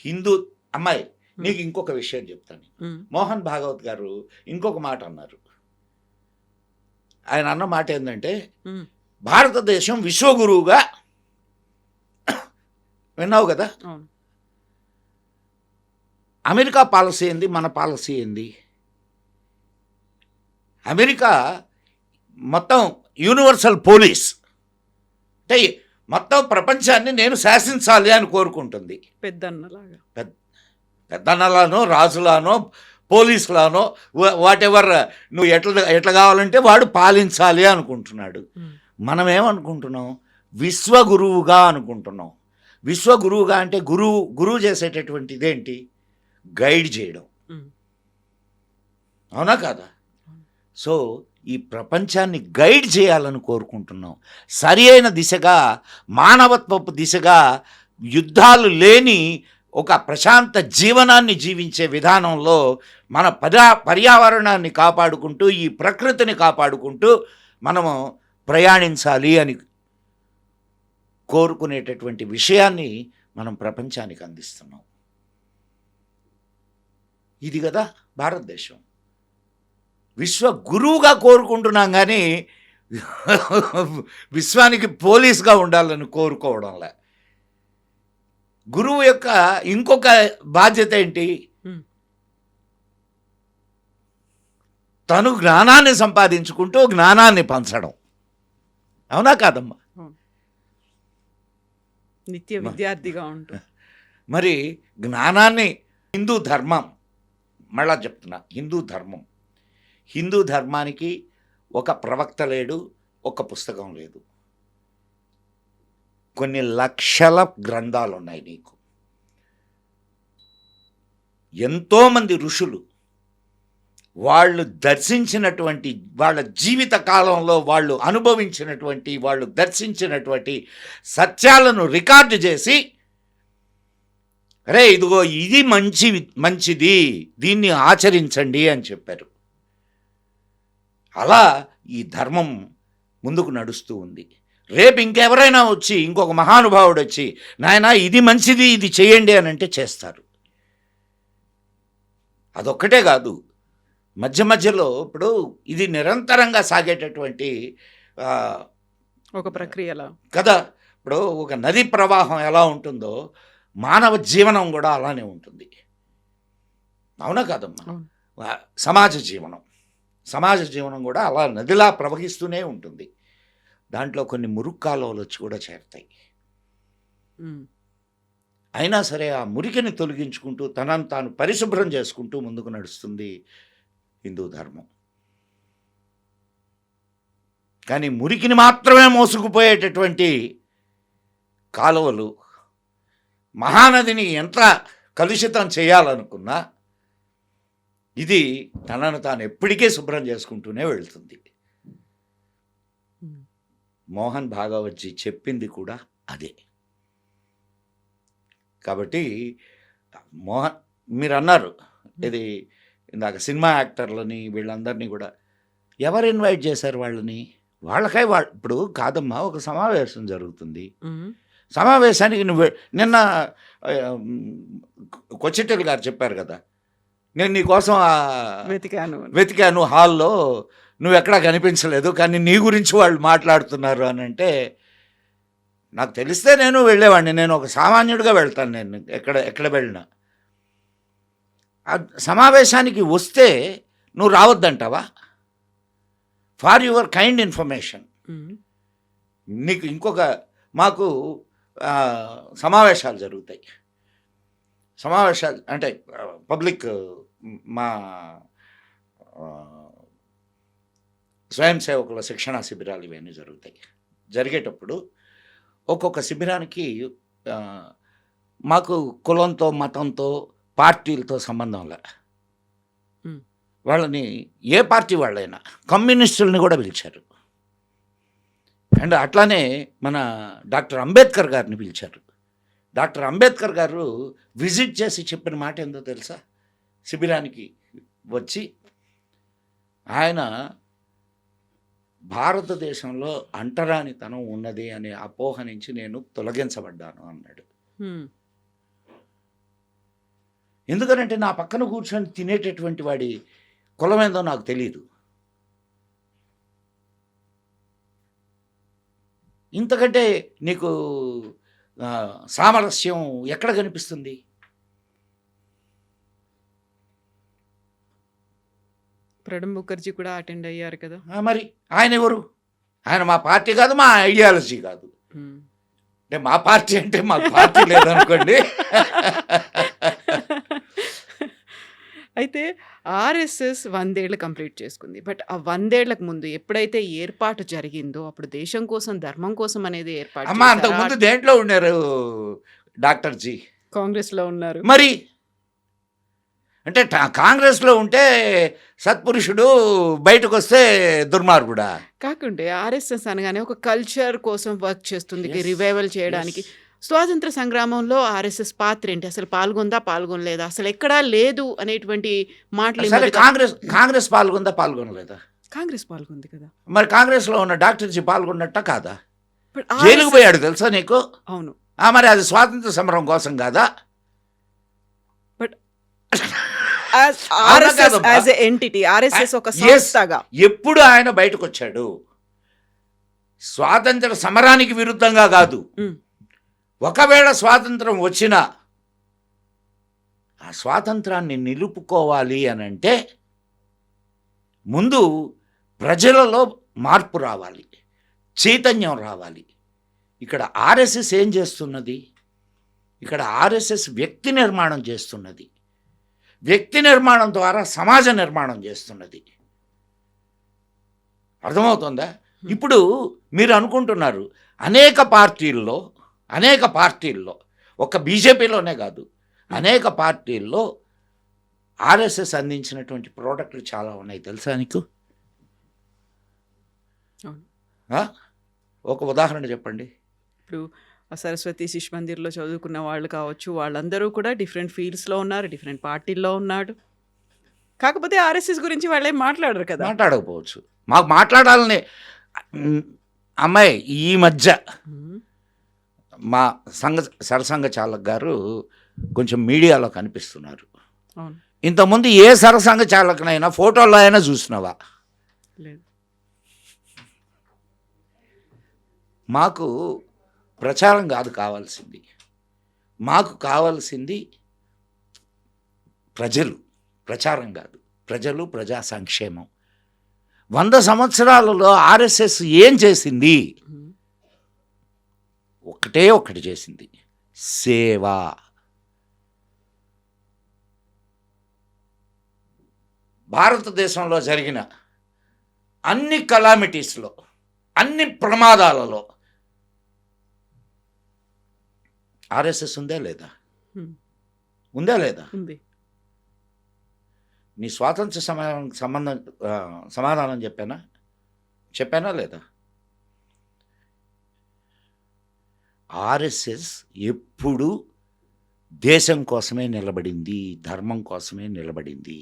హిందూ అమ్మాయి, నీకు ఇంకొక విషయం చెప్తాను. మోహన్ భాగవత్ గారు ఇంకొక మాట అన్నారు. ఆయన అన్న మాట ఏంటంటే, భారతదేశం విశ్వగురువుగా, విన్నావు కదా, అమెరికా పాలసీ ఏంది, మన పాలసీ ఏంది? అమెరికా మొత్తం యూనివర్సల్ పోలీస్ అంటే మొత్తం ప్రపంచాన్ని నేను శాసించాలి అని కోరుకుంటుంది. పెద్దన్నలానో రాజులానో పోలీసులానో వాట్ ఎవర్, నువ్వు ఎట్లా కావాలంటే వాడు పాలించాలి అనుకుంటున్నాడు. మనం ఏమనుకుంటున్నాం? విశ్వగురువుగా అనుకుంటున్నాం. విశ్వగురువుగా అంటే గురువు చేసేటటువంటి ఇదేంటి? గైడ్ చేయడం. అవునా కాదా? సో ఈ ప్రపంచాన్ని గైడ్ చేయాలని కోరుకుంటున్నాం. సరి అయిన దిశగా, మానవత్వపు దిశగా, యుద్ధాలు లేని ఒక ప్రశాంత జీవనాన్ని జీవించే విధానంలో మన పర్యావరణాన్ని కాపాడుకుంటూ, ఈ ప్రకృతిని కాపాడుకుంటూ మనము ప్రయాణించాలి అని కోరుకునేటటువంటి విషయాన్ని మనం ప్రపంచానికి అందిస్తున్నాం. ఇది కదా భారతదేశం. విశ్వ గురువుగా కోరుకుంటున్నాం కానీ విశ్వానికి పోలీస్గా ఉండాలని కోరుకోవడంలే. గురువు యొక్క ఇంకొక బాధ్యత ఏంటి? తను జ్ఞానాన్ని సంపాదించుకుంటూ జ్ఞానాన్ని పంచడం. అవునా కాదమ్మా? నిత్య విద్యార్థిగా ఉంటుంది. మరి జ్ఞానాన్ని హిందూ ధర్మం, మళ్ళా చెప్తున్నా, హిందూ ధర్మానికి ఒక ప్రవక్త లేడు, ఒక పుస్తకం లేదు. కొన్ని లక్షల గ్రంథాలు ఉన్నాయి నీకు. ఎంతోమంది ఋషులు వాళ్ళు దర్శించినటువంటి వాళ్ళ జీవిత కాలంలో వాళ్ళు అనుభవించినటువంటి వాళ్ళు దర్శించినటువంటి సత్యాలను రికార్డు చేసి, అరే ఇదిగో ఇది మంచిది, దీన్ని ఆచరించండి అని చెప్పారు. అలా ఈ ధర్మం ముందుకు నడుస్తూ ఉంది. రేపు ఇంకెవరైనా వచ్చి, ఇంకొక మహానుభావుడు వచ్చి, నాయనా ఇది మంచిది, ఇది చేయండి అని అంటే చేస్తారు. అదొక్కటే కాదు, మధ్య మధ్యలో ఇప్పుడు ఇది నిరంతరంగా సాగేటటువంటి ఒక ప్రక్రియలా కదా. ఇప్పుడు ఒక నది ప్రవాహం ఎలా ఉంటుందో మానవ జీవనం కూడా అలానే ఉంటుంది. అవునా కాదమ్మా? సమాజ జీవనం కూడా అలా నదిలా ప్రవహిస్తూనే ఉంటుంది. దాంట్లో కొన్ని మురుగు కాలువలు వచ్చి కూడా చేరుతాయి. అయినా సరే ఆ మురికిని తొలగించుకుంటూ తనను తాను పరిశుభ్రం చేసుకుంటూ ముందుకు నడుస్తుంది హిందూ ధర్మం. కానీ మురికిని మాత్రమే మోసుకుపోయేటటువంటి కాలువలు మహానదిని ఎంత కలుషితం చేయాలనుకున్నా ఇది తనను తాను ఎప్పటికే శుభ్రం చేసుకుంటూనే వెళ్తుంది. మోహన్ భాగవత్జీ చెప్పింది కూడా అదే. కాబట్టి మీరు అన్నారు ఇది ఇందాక సినిమా యాక్టర్లని వీళ్ళందరినీ కూడా ఎవరు ఇన్వైట్ చేశారు వాళ్ళని? వాళ్ళకై ఇప్పుడు కాదమ్మా, ఒక సమావేశం జరుగుతుంది. సమావేశానికి నువ్వు నిన్న కొచ్చెట్టెలు గారు చెప్పారు కదా, నేను నీకోసం వెతికాను హాల్లో, నువ్వు ఎక్కడా కనిపించలేదు, కానీ నీ గురించి వాళ్ళు మాట్లాడుతున్నారు అని అంటే నాకు తెలిస్తే నేను వెళ్ళేవాడిని. నేను ఒక సామాన్యుడిగా వెళ్తాను. నేను ఎక్కడ వెళ్ళినా ఆ సమావేశానికి వస్తే నువ్వు రావద్దంటావా? For your kind information. నీకు మాకు సమావేశాలు జరుగుతాయి. సమావేశాలు అంటే పబ్లిక్ మా స్వయం సేవకుల శిక్షణా శిబిరాలు ఇవన్నీ జరుగుతాయి. జరిగేటప్పుడు ఒక్కొక్క శిబిరానికి మాకు కులంతో, మతంతో, పార్టీలతో సంబంధం లే. వాళ్ళని ఏ పార్టీ వాళ్ళైనా, కమ్యూనిస్టులని కూడా పిలిచారు. అండ్ అట్లానే మన డాక్టర్ అంబేద్కర్ గారిని పిలిచారు. డాక్టర్ అంబేద్కర్ గారు విజిట్ చేసి చెప్పిన మాట ఏందో తెలుసా? శిబిరానికి వచ్చి ఆయన భారతదేశంలో అంటరానితనం ఉన్నది అనే అపోహ నుంచి నేను తొలగించబడ్డాను అన్నాడు. ఎందుకనంటే నా పక్కన కూర్చొని తినేటటువంటి వాడి కులమేందో నాకు తెలియదు. ఇంతకంటే నీకు సామరస్యం ఎక్కడ కనిపిస్తుంది? ప్రణబ్ ముఖర్జీ కూడా అటెండ్ అయ్యారు కదా. మరి ఆయన ఎవరు? ఆయన మా పార్టీ కాదు, మా ఐడియాలజీ కాదు. అంటే మా పార్టీ అంటే మాకు పార్టీ లేదనుకోండి. అయితే ఆర్ఎస్ఎస్ 100 ఏళ్ళు కంప్లీట్ చేసుకుంది. బట్ ఆ 100 ఏళ్లకు ముందు ఎప్పుడైతే ఏర్పాటు జరిగిందో అప్పుడు దేశం కోసం, ధర్మం కోసం అనేది ఏర్పాటు. అమ్మా, అంతకుముందు దేంట్లో ఉన్నారు డాక్టర్ జీ? కాంగ్రెస్లో ఉన్నారు. మరి అంటే కాంగ్రెస్లో ఉంటే సత్పురుషుడు, బయటకు వస్తే దుర్మార్గుడా? కాకుంటే ఆర్ఎస్ఎస్ అనగానే ఒక కల్చర్ కోసం వర్క్ చేస్తుంది, రివైవల్ చేయడానికి. స్వాతంత్ర సంగ్రామంలో ఆర్ఎస్ఎస్ పాత్ర ఏంటి? అసలు పాల్గొనలేదా? అసలు ఎక్కడా లేదు అనేటువంటి మాటలు. కాంగ్రెస్ పాల్గొనలేదా? కాంగ్రెస్ పాల్గొంది కదా. మరి కాంగ్రెస్లో ఉన్న డాక్టర్ జీ పాల్గొన్నట్ట కాదా? జైలుకు పోయాడు తెలుసా నీకు? అవును. మరి అది స్వాతంత్ర సమరం కోసం కాదా? But RSS as a entity, RSS ఒక సంస్థగా ఎప్పుడు ఆయన బయటకు వచ్చాడు? స్వాతంత్ర సమరానికి విరుద్ధంగా కాదు. ఒకవేళ స్వాతంత్రం వచ్చినా ఆ స్వాతంత్రాన్ని నిలుపుకోవాలి అని అంటే ముందు ప్రజలలో మార్పు రావాలి, చైతన్యం రావాలి. ఇక్కడ ఆర్ఎస్ఎస్ ఏం చేస్తున్నది? ఇక్కడ ఆర్ఎస్ఎస్ వ్యక్తి నిర్మాణం చేస్తున్నది. వ్యక్తి నిర్మాణం ద్వారా సమాజ నిర్మాణం చేస్తున్నది. అర్థమవుతుందా? ఇప్పుడు మీరు అనుకుంటున్నారు అనేక పార్టీల్లో, ఒక్క బీజేపీలోనే కాదు, అనేక పార్టీల్లో ఆర్ఎస్ఎస్ అందించినటువంటి ప్రోడక్ట్లు చాలా ఉన్నాయి, తెలుసా నీకు? అవును. ఆ? ఒక ఉదాహరణ చెప్పండి. ఇప్పుడు ఆ సరస్వతి శిశు మందిర్లో చదువుకున్న వాళ్ళు కావచ్చు, వాళ్ళందరూ కూడా డిఫరెంట్ ఫీల్డ్స్లో ఉన్నారు, డిఫరెంట్ పార్టీల్లో ఉన్నాడు. కాకపోతే ఆర్ఎస్ఎస్ గురించి వాళ్ళేం మాట్లాడరు కదా. మాట్లాడకపోవచ్చు, మాకు మాట్లాడాలని అమ్మాయి ఈ మధ్య ఉమ్, మా సరసంఘ చాలక్ గారు కొంచెం మీడియాలో కనిపిస్తున్నారు. అవును. ఇంతకుముందు ఏ సరసంఘ చాలకునైనా ఫోటోల్లో అయినా చూసినావా? లేదు. మాకు ప్రచారం కాదు కావాల్సింది, మాకు కావాల్సింది ప్రజలు. ప్రచారం కాదు, ప్రజలు, ప్రజా సంక్షేమం. 100 సంవత్సరాలలో ఆర్ఎస్ఎస్ ఏం చేసింది? ఉమ్, ఒకటి చేసింది, సేవ. భారతదేశంలో జరిగిన అన్ని కలామిటీస్లో, అన్ని ప్రమాదాలలో ఆర్ఎస్ఎస్ ఉందా లేదా? ఉమ్, ఉందా లేదా? ఉంది. నీ స్వాతంత్ర సమాధానం చెప్పానా లేదా? ఆర్ఎస్ఎస్ ఎప్పుడు దేశం కోసమే నిలబడింది, ధర్మం కోసమే నిలబడింది.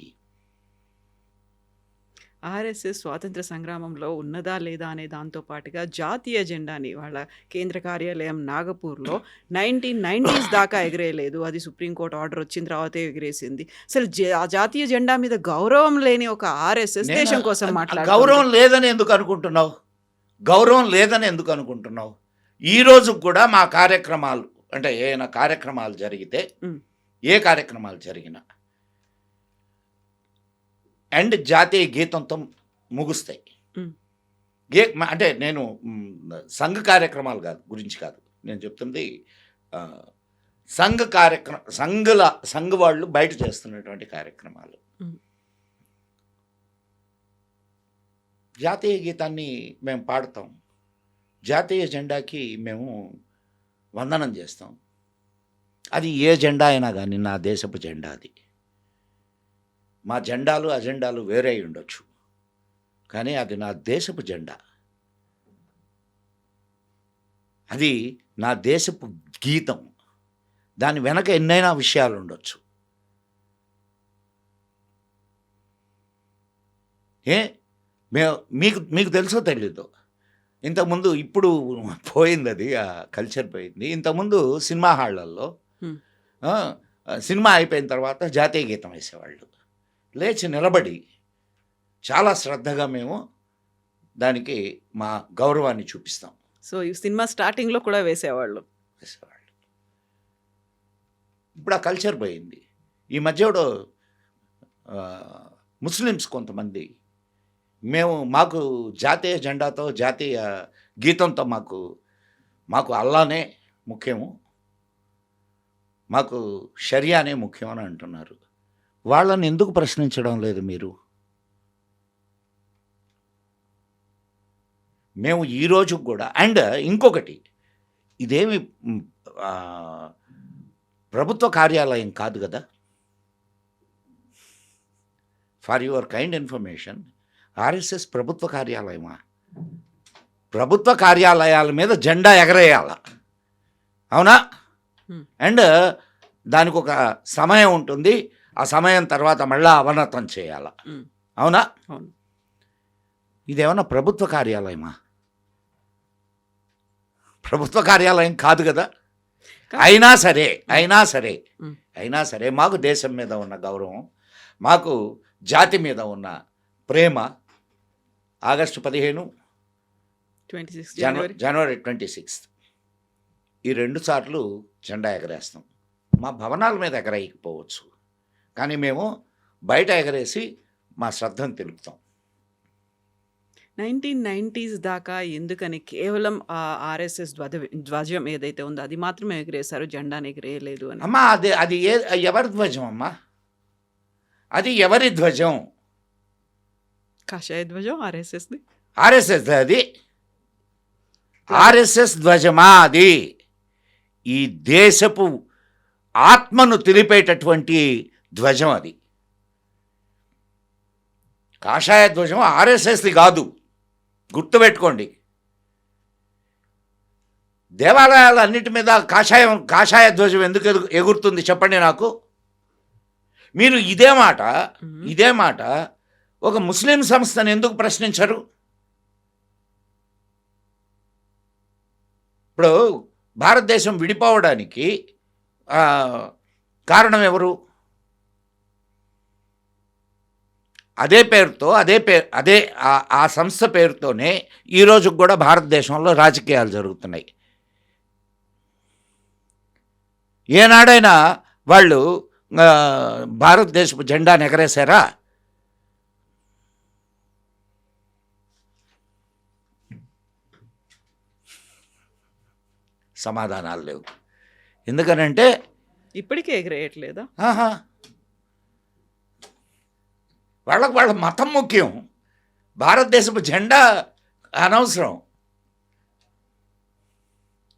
ఆర్ఎస్ఎస్ స్వాతంత్ర సంగ్రామంలో ఉన్నదా లేదా అనే దాంతో పాటుగా జాతీయ జెండాని వాళ్ళ కేంద్ర కార్యాలయం నాగపూర్లో 1990s దాకా ఎగిరేయలేదు. అది సుప్రీంకోర్టు ఆర్డర్ వచ్చిన తర్వాతే ఎగిరేసింది. అసలు ఆ జాతీయ జెండా మీద గౌరవం లేని ఒక ఆర్ఎస్ఎస్ దేశం కోసం గౌరవం లేదని ఎందుకు అనుకుంటున్నావు? గౌరవం లేదని ఎందుకు అనుకుంటున్నావు? ఈరోజు కూడా మా కార్యక్రమాలు, అంటే ఏమైనా కార్యక్రమాలు జరిగితే, ఏ కార్యక్రమాలు జరిగినా అండ్ జాతీయ గీతంతో ముగుస్తాయి. అంటే నేను సంఘ కార్యక్రమాలు గురించి కాదు నేను చెప్తుంది, సంఘ వాళ్ళు బయట చేస్తున్నటువంటి కార్యక్రమాలు. జాతీయ గీతాన్ని మేము పాడతాం, జాతీయ జెండాకి మేము వందనం చేస్తాం. అది ఏ జెండా అయినా కానీ నా దేశపు జెండా. అది మా జెండాలు అజెండాలు వేరే అయి ఉండొచ్చు, కానీ అది నా దేశపు జెండా. అది నా దేశపు గీతం. దాని వెనక ఎన్నైనా విషయాలు ఉండొచ్చు. మీకు తెలుసో తెలీదు, ఇంతకుముందు, ఇప్పుడు పోయింది అది, ఆ కల్చర్ పోయింది. ఇంతకుముందు సినిమా హాళ్ళల్లో సినిమా అయిపోయిన తర్వాత జాతీయ గీతం వేసేవాళ్ళు. లేచి నిలబడి చాలా శ్రద్ధగా మేము దానికి మా గౌరవాన్ని చూపిస్తాం. సో ఈ సినిమా స్టార్టింగ్లో కూడా వేసేవాళ్ళు. ఇప్పుడు ఆ కల్చర్ పోయింది. ఈ మధ్యలో ముస్లిమ్స్ కొంతమంది మాకు జాతీయ జెండాతో జాతీయ గీతంతో మాకు అల్లానే ముఖ్యము, మాకు షరియానే ముఖ్యం అని అంటున్నారు. వాళ్ళని ఎందుకు ప్రశ్నించడం లేదు మీరు? మేము ఈరోజు కూడా. అండ్ ఇంకొకటి, ఇదేమి ప్రభుత్వ కార్యాలయం కాదు కదా. For your kind information, RSS ప్రభుత్వ కార్యాలయమా? ప్రభుత్వ కార్యాలయాల మీద జెండా ఎగరేయాల, అవునా? అండ్ దానికి ఒక సమయం ఉంటుంది, ఆ సమయం తర్వాత మళ్ళీ అవనతం చేయాల, అవునా? ఇదేమన్నా ప్రభుత్వ కార్యాలయమా? ప్రభుత్వ కార్యాలయం కాదు కదా. అయినా సరే మాకు దేశం మీద ఉన్న గౌరవం, మాకు జాతి మీద ఉన్న ప్రేమ, ఆగస్టు 15, జనవరి 26 ఈ 2 సార్లు జెండా ఎగరేస్తాం. మా భవనాల మీద ఎగరేయకపోవచ్చు, కానీ మేము బయట ఎగరేసి మా శ్రద్ధను తెలుపుతాం. 1990s దాకా ఎందుకని కేవలం ఆర్ఎస్ఎస్ ధ్వజం ఏదైతే ఉందో అది మాత్రమే ఎగిరేశారు, జెండాని ఎగిరేయలేదు అని? అమ్మా, అది ఎవరి ధ్వజం అమ్మా? అది ఎవరి ధ్వజం? కాషాయ ధ్వజం ఆర్ఎస్ఎస్ది. అది ఆర్ఎస్ఎస్ ధ్వజమా? అది ఈ దేశపు ఆత్మను తెలిపేటటువంటి ధ్వజం. అది కాషాయ ధ్వజం ఆర్ఎస్ఎస్ది కాదు, గుర్తుపెట్టుకోండి. దేవాలయాలు అన్నిటి మీద కాషాయ ధ్వజం ఎందుకు ఎగురుతుంది చెప్పండి నాకు. మీరు ఇదే మాట ఒక ముస్లిం సంస్థను ఎందుకు ప్రశ్నించరు? ఇప్పుడు భారతదేశం విడిపోవడానికి కారణం ఎవరు? అదే ఆ సంస్థ పేరుతోనే ఈరోజు కూడా భారతదేశంలో రాజకీయాలు జరుగుతున్నాయి. ఏనాడైనా వాళ్ళు భారతదేశపు జెండాను ఎగరేశారా? సమాధానాలు లేవు. ఎందుకనంటే ఇప్పటికే ఎగరేయట్లేదా? వాళ్ళ మతం ముఖ్యం, భారతదేశపు జెండా అనవసరం.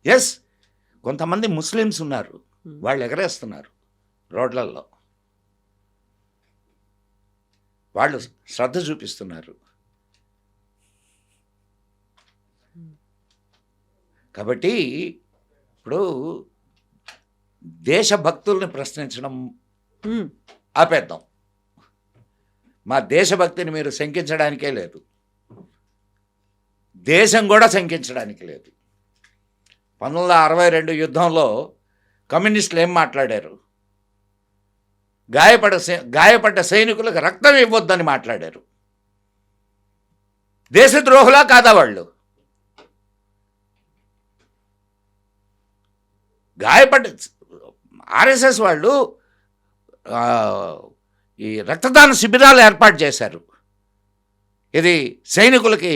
ఎస్, కొంతమంది ముస్లిమ్స్ ఉన్నారు, వాళ్ళు ఎగరేస్తున్నారు రోడ్లలో, వాళ్ళు శ్రద్ధ చూపిస్తున్నారు. కాబట్టి ఇప్పుడు దేశభక్తుల్ని ప్రశ్నించడం ఆపేద్దాం. మా దేశభక్తిని మీరు శంకించడానికే లేదు, దేశం కూడా శంకించడానికి లేదు. 1962 యుద్ధంలో కమ్యూనిస్టులు ఏం మాట్లాడారు? గాయపడ్డ సైనికులకు రక్తం ఇవ్వొద్దని మాట్లాడారు. దేశద్రోహులా కాదా వాళ్ళు? గాయపడ్డ ఆర్ఎస్ఎస్ వాళ్ళు ఈ రక్తదాన శిబిరాలు ఏర్పాటు చేశారు, ఇది సైనికులకి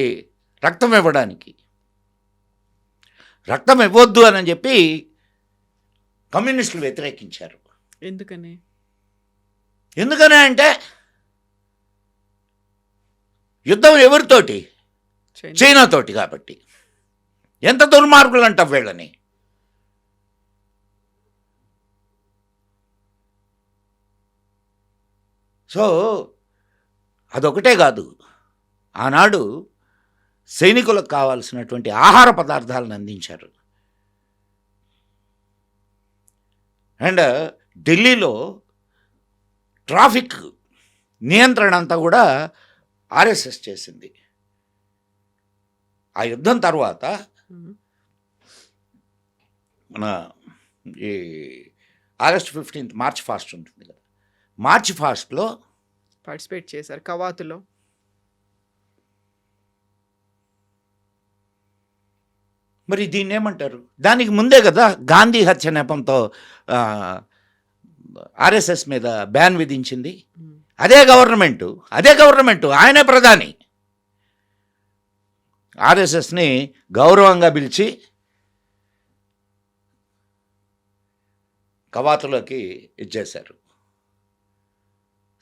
రక్తం ఇవ్వడానికి. రక్తం ఇవ్వద్దు అని చెప్పి కమ్యూనిస్టులు వ్యతిరేకించారు. ఎందుకని అంటే యుద్ధం ఎవరితోటి? చైనాతోటి. కాబట్టి ఎంత దుర్మార్గులు అంటావు వీళ్ళని. సో అదొకటే కాదు, ఆనాడు సైనికులకు కావాల్సినటువంటి ఆహార పదార్థాలను అందించారు. అండ్ ఢిల్లీలో ట్రాఫిక్ నియంత్రణ అంతా కూడా ఆర్ఎస్ఎస్ చేసింది. ఆ యుద్ధం తర్వాత మన ఈ ఆగస్ట్ 15 మార్చ్ ఫాస్ట్ ఉంటుంది కదా, మార్చ్ ఫాస్ట్లో పార్టిసిపేట్ చేశారు కవాతులో. మరి దీన్ని ఏమంటారు? దానికి ముందే కదా గాంధీ హత్య నెపంతో ఆర్ఎస్ఎస్ మీద బ్యాన్ విధించింది. అదే గవర్నమెంటు, ఆయనే ప్రధాని. ఆర్ఎస్ఎస్ని గౌరవంగా పిలిచి కవాతులోకి ఇచ్చేశారు.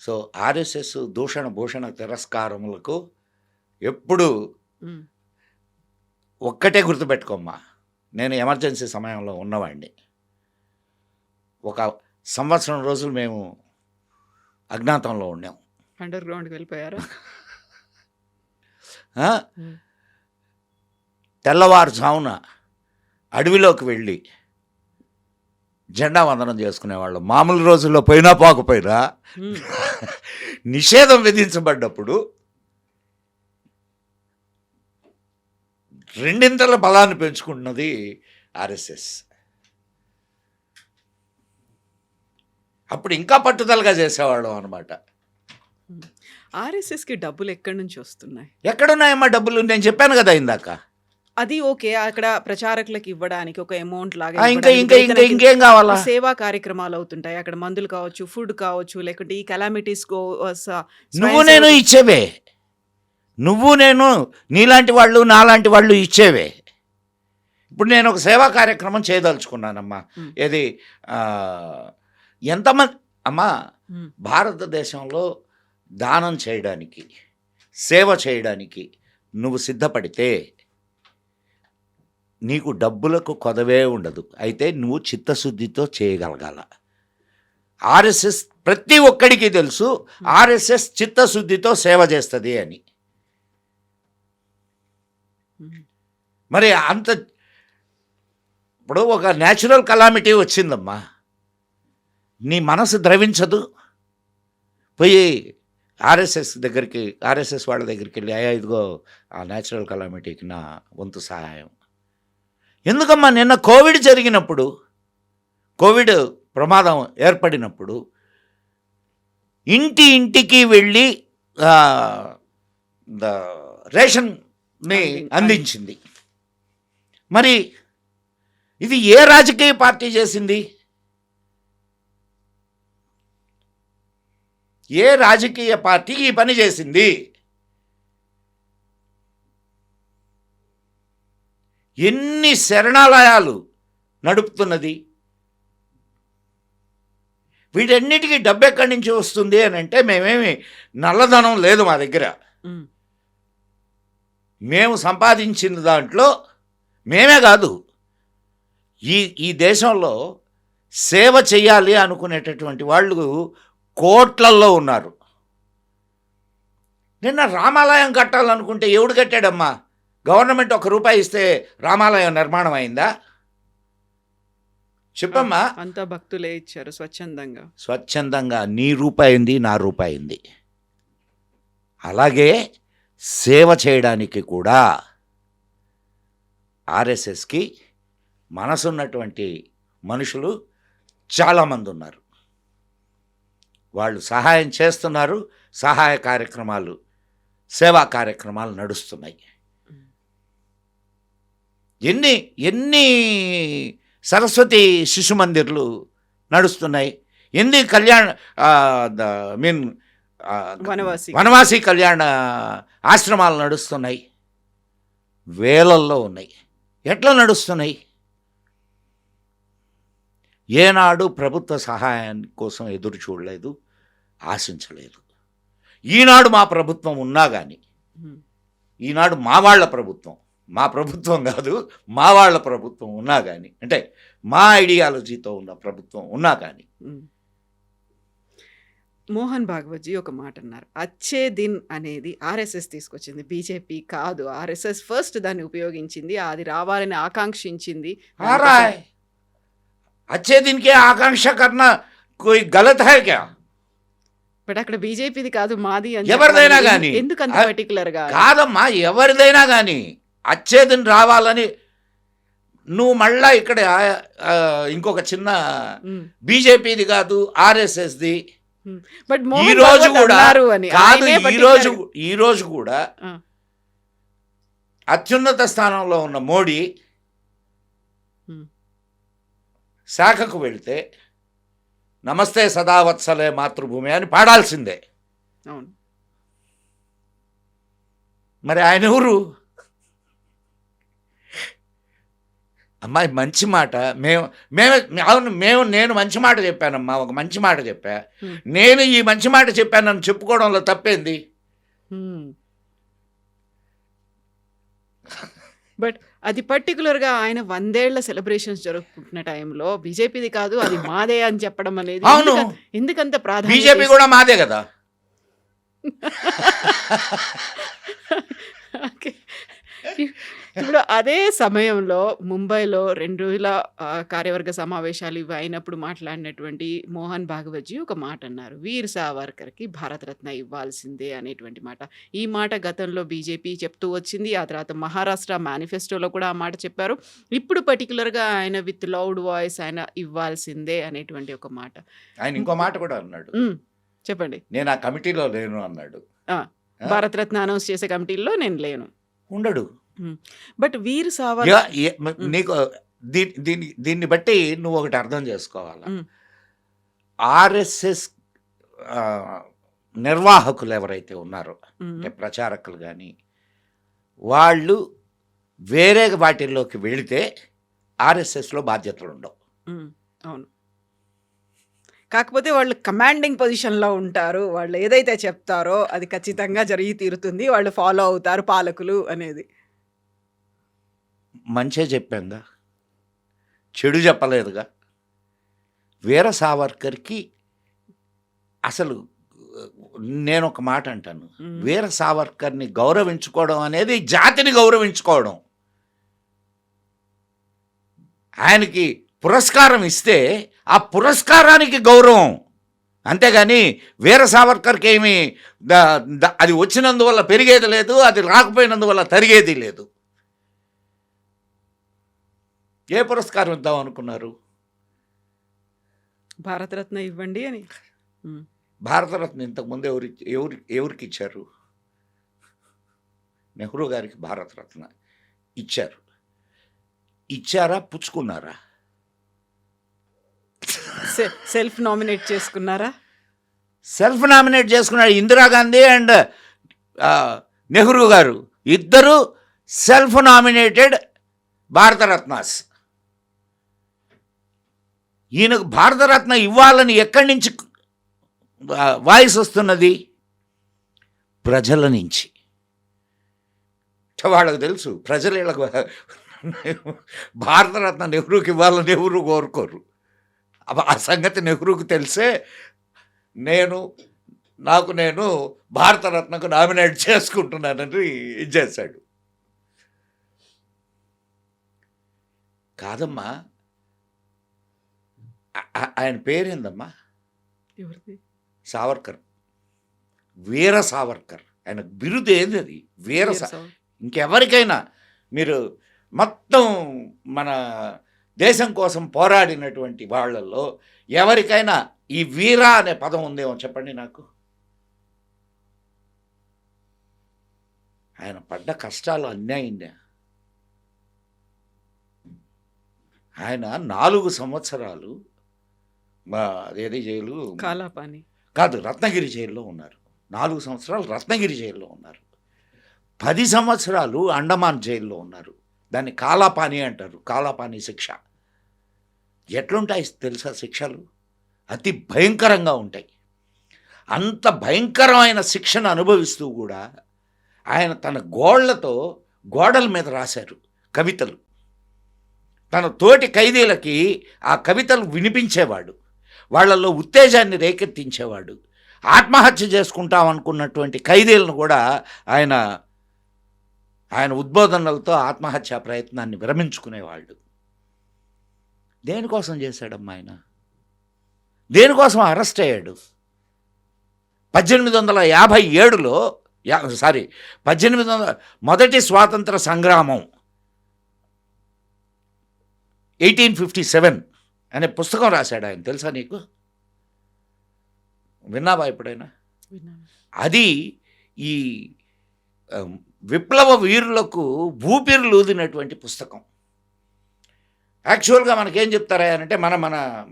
సో ఆర్ఎస్ఎస్ దూషణ భూషణ తిరస్కారములకు ఎప్పుడు ఒక్కటే గుర్తుపెట్టుకోమ్మా, నేను ఎమర్జెన్సీ సమయంలో ఉన్నవాడిని. 1 సంవత్సరం రోజులు మేము అజ్ఞాతంలో ఉన్నాం. అండర్ గ్రౌండ్కి వెళ్ళిపోయారా? తెల్లవారుజామున అడవిలోకి వెళ్ళి జెండా వందనం చేసుకునేవాళ్ళం. మామూలు రోజుల్లో పోయినా పోకపోయినా నిషేధం విధించబడ్డప్పుడు 2 బలాన్ని పెంచుకుంటున్నది ఆర్ఎస్ఎస్. అప్పుడు ఇంకా పట్టుదలగా చేసేవాళ్ళం అనమాట. ఆర్ఎస్ఎస్కి డబ్బులు ఎక్కడి నుంచి వస్తున్నాయి? ఎక్కడున్నాయమ్మా డబ్బులు? నేను చెప్పాను కదా ఇందాక. అది ఓకే, అక్కడ ప్రచారకులకు ఇవ్వడానికి ఒక అమౌంట్ లాగా ఇంకేం కావాలా? సేవా కార్యక్రమాలు అవుతుంటాయి అక్కడ, మందులు కావచ్చు, ఫుడ్ కావచ్చు, లేకుంటే ఈ కెలామిటీస్ నువ్వు నేను ఇచ్చేవే, నువ్వు నేను నీలాంటి వాళ్ళు నాలాంటి వాళ్ళు ఇచ్చేవే. ఇప్పుడు నేను ఒక సేవా కార్యక్రమం చేయదలుచుకున్నానమ్మా. ఏది ఎంతమంది అమ్మా భారతదేశంలో దానం చేయడానికి, సేవ చేయడానికి నువ్వు సిద్ధపడితే నీకు డబ్బులకు కొదవే ఉండదు. అయితే నువ్వు చిత్తశుద్ధితో చేయగలగాల. ఆర్ఎస్ఎస్ ప్రతి ఒక్కడికి తెలుసు ఆర్ఎస్ఎస్ చిత్తశుద్ధితో సేవ చేస్తుంది అని. మరి అంత ఇప్పుడు ఒక న్యాచురల్ కలామిటీ వచ్చిందమ్మా, నీ మనసు ద్రవించదు, పోయి ఆర్ఎస్ఎస్ వాళ్ళ దగ్గరికి వెళ్ళి అయ్యా ఇదిగో ఆ న్యాచురల్ కలామిటీకి నా వంతు సహాయం. ఎందుకమ్మా నిన్న కోవిడ్ ప్రమాదం ఏర్పడినప్పుడు ఇంటికి వెళ్ళి రేషన్ని అందించింది. మరి ఇది ఏ రాజకీయ పార్టీ చేసింది? ఏ రాజకీయ పార్టీ ఈ పని చేసింది? ఎన్ని శరణాలయాలు నడుపుతున్నది? వీటన్నిటికీ డబ్బు ఎక్కడి నుంచి వస్తుంది అని అంటే మేమేమి నల్లధనం లేదు మా దగ్గర. మేము సంపాదించిన దాంట్లో మేమే కాదు, ఈ దేశంలో సేవ చేయాలి అనుకునేటటువంటి వాళ్ళు కోట్లల్లో ఉన్నారు. నిన్న రామాలయం కట్టాలనుకుంటే ఎవడు కట్టాడమ్మా? గవర్నమెంట్ ₹1 ఇస్తే రామాలయం నిర్మాణం అయిందా? చెప్పమ్మా. అంతా భక్తులే ఇచ్చారు స్వచ్ఛందంగా నీ రూపాయింది, నా రూపాయింది. అలాగే సేవ చేయడానికి కూడా ఆర్ఎస్ఎస్కి మనసున్నటువంటి మనుషులు చాలామంది ఉన్నారు. వాళ్ళు సహాయం చేస్తున్నారు, సహాయ కార్యక్రమాలు, సేవా కార్యక్రమాలు నడుస్తున్నాయి. ఎన్ని సరస్వతి శిశు మందిర్లు నడుస్తున్నాయి, ఎన్ని వనవాసి కళ్యాణ ఆశ్రమాలు నడుస్తున్నాయి, వేలల్లో ఉన్నాయి. ఎట్లా నడుస్తున్నాయి? ఏనాడు ప్రభుత్వ సహాయం కోసం ఎదురు చూడలేదు, ఆశించలేదు. ఈనాడు మా ప్రభుత్వం ఉన్నా కానీ, ఈనాడు మా ప్రభుత్వం కాదు, మా వాళ్ళ ప్రభుత్వం ఉన్నా కానీ, అంటే మా ఐడియాలజీతో ఉన్న ప్రభుత్వం ఉన్నా కానీ. మోహన్ భాగవత్జీ ఒక మాట అన్నారు, అచ్చే దిన్ అనేది ఆర్ఎస్ఎస్ తీసుకొచ్చింది, బీజేపీ కాదు. ఆర్ఎస్ఎస్ ఫస్ట్ దాన్ని ఉపయోగించింది, అది రావాలని ఆకాంక్షించింది. अच्छे दिन के आकांक्षा करना कोई गलत है क्या? బట్ అక్కడ బీజేపీది కాదు మాది అని ఎవరిదైనా కానీ, ఎందుకంత పర్టికులర్ గా కాదమ్మా, ఎవరిదైనా కానీ అచ్చే దిన్ రావాలని నువ్వు మళ్ళా ఇక్కడ ఇంకొక చిన్న బీజేపీది కాదు ఆర్ఎస్ఎస్ది. బట్ ఈ రోజు కూడా కాదు, ఈ రోజు కూడా అత్యున్నత స్థానంలో ఉన్న మోడీ శాఖకు వెళ్తే నమస్తే సదావత్సలే మాతృభూమి అని పాడాల్సిందే. అవును, మరి ఆయన ఎవరు? అమ్మాయి మంచి మాట, నేను మంచి మాట చెప్పానమ్మా, ఒక మంచి మాట చెప్పా. నేను ఈ మంచి మాట చెప్పానని చెప్పుకోవడంలో తప్పేంది? బట్ అది పర్టికులర్గా ఆయన 100 ఏళ్ల సెలబ్రేషన్స్ జరుపుకుంటున్న టైంలో బీజేపీది కాదు అది మాదే అని చెప్పడం అనేది అవును, ఎందుకంత ప్రాధాన్యత? బీజేపీ కూడా మాదే కదా. ఓకే, ఇప్పుడు అదే సమయంలో ముంబైలో 2 రోజుల కార్యవర్గ సమావేశాలు ఇవి అయినప్పుడు మాట్లాడినటువంటి మోహన్ భాగవత్జీ ఒక మాట అన్నారు, వీర్ సావర్కర్కి భారతరత్న ఇవ్వాల్సిందే అనేటువంటి మాట. ఈ మాట గతంలో బీజేపీ చెప్తూ వచ్చింది, ఆ తర్వాత మహారాష్ట్ర మేనిఫెస్టోలో కూడా ఆ మాట చెప్పారు. ఇప్పుడు పర్టికులర్గా ఆయన విత్ లౌడ్ వాయిస్ ఆయన ఇవ్వాల్సిందే అనేటువంటి ఒక మాట. ఆయన ఇంకో మాట కూడా అన్నాడు, చెప్పండి. నేను ఆ కమిటీలో లేను అన్నాడు. భారతరత్న అనౌన్స్ చేసే కమిటీలో నేను లేను, ఉండడు. బట్ వీర్ సావర్కర్ నీకు దీన్ని బట్టి నువ్వు ఒకటి అర్థం చేసుకోవాలి. ఆర్ఎస్ఎస్ నిర్వాహకులు ఎవరైతే ఉన్నారో, అంటే ప్రచారకులు కానీ, వాళ్ళు వేరే వాటిల్లోకి వెళితే ఆర్ఎస్ఎస్లో బాధ్యతలు ఉండవు. అవును, కాకపోతే వాళ్ళు కమాండింగ్ పొజిషన్లో ఉంటారు, వాళ్ళు ఏదైతే చెప్తారో అది ఖచ్చితంగా జరిగి తీరుతుంది, వాళ్ళు ఫాలో అవుతారు పాలకులు అనేది. మంచే చెప్పాంగా, చెడు చెప్పలేదుగా. వీర సావర్కర్కి అసలు నేను ఒక మాట అంటాను, మ్మ్. వీర సావర్కర్ని గౌరవించుకోవడం అనేది జాతిని గౌరవించుకోవడం. ఆయనకి పురస్కారం ఇస్తే ఆ పురస్కారానికి గౌరవం, అంతేగాని వీర సావర్కర్కి ఏమి అది వచ్చినందువల్ల పెరిగేది లేదు, అది రాకపోయినందువల్ల తరిగేది లేదు. ఏ పురస్కారం ఇద్దాం అనుకున్నారు? భారతరత్న ఇవ్వండి అని. మ్మ్. భారతరత్న ఇంతకుముందు ఎవరికి ఇచ్చారు? నెహ్రూ గారికి భారతరత్న ఇచ్చారు. ఇచ్చారా, పుచ్చుకున్నారా? సెల్ఫ్ నామినేట్ చేసుకున్నారా? సెల్ఫ్ నామినేట్ చేసుకున్నారు. ఇందిరాగాంధీ అండ్ నెహ్రూ గారు ఇద్దరు సెల్ఫ్ నామినేటెడ్ భారతరత్నాస్. ఈయనకు భారతరత్న ఇవ్వాలని ఎక్కడి నుంచి వాయిస్ వస్తున్నది? ప్రజల నుంచి. వాళ్ళకు తెలుసు, ప్రజలు వీళ్ళకు భారతరత్న నెహ్రూకి ఇవ్వాలని ఎవరు కోరుకోరు. ఆ సంగతి నెహ్రూకి తెలిసే నేను భారతరత్నకు నామినేట్ చేసుకుంటున్నానని ఇచ్చేశాడు. కాదమ్మా, ఆయన పేరేందమ్మా? ఎవరిది? సావర్కర్, వీర సావర్కర్. ఆయన బిరుదు ఏంది? అది వీర ఇంకెవరికైనా మీరు మొత్తం మన దేశం కోసం పోరాడినటువంటి వాళ్ళల్లో ఎవరికైనా ఈ వీర అనే పదం ఉందేమో చెప్పండి నాకు. ఆయన పడ్డ కష్టాలు అన్యాయంగా. ఆయన 4 సంవత్సరాలు ఏది జైలు కాలాపాని కాదు, రత్నగిరి జైల్లో ఉన్నారు. 4 సంవత్సరాలు రత్నగిరి జైల్లో ఉన్నారు. 10 సంవత్సరాలు అండమాన్ జైల్లో ఉన్నారు. దాన్ని కాలాపాని అంటారు, కాలాపాని శిక్ష. ఎట్లుంటాయి తెలుసా శిక్షలు? అతి భయంకరంగా ఉంటాయి. అంత భయంకరమైన శిక్షను అనుభవిస్తూ కూడా ఆయన తన గోడల మీద రాశారు కవితలు. తన తోటి ఖైదీలకి ఆ కవితలు వినిపించేవాడు, వాళ్ళల్లో ఉత్తేజాన్ని రేకెత్తించేవాడు. ఆత్మహత్య చేసుకుంటాం అనుకున్నటువంటి ఖైదీలను కూడా ఆయన ఉద్బోధనలతో ఆత్మహత్యా ప్రయత్నాన్ని విరమించుకునేవాళ్ళు. దేనికోసం చేశాడమ్మా ఆయన? దేనికోసం అరెస్ట్ అయ్యాడు? 1857లో 1800 మొదటి స్వాతంత్ర సంగ్రామం 1857 అనే పుస్తకం రాశాడు ఆయన. తెలుసా నీకు? విన్నావా ఎప్పుడైనా? అది ఈ విప్లవ వీరులకు ఊపిరులూదినటువంటి పుస్తకం. యాక్చువల్గా మనకేం చెప్తారా అంటే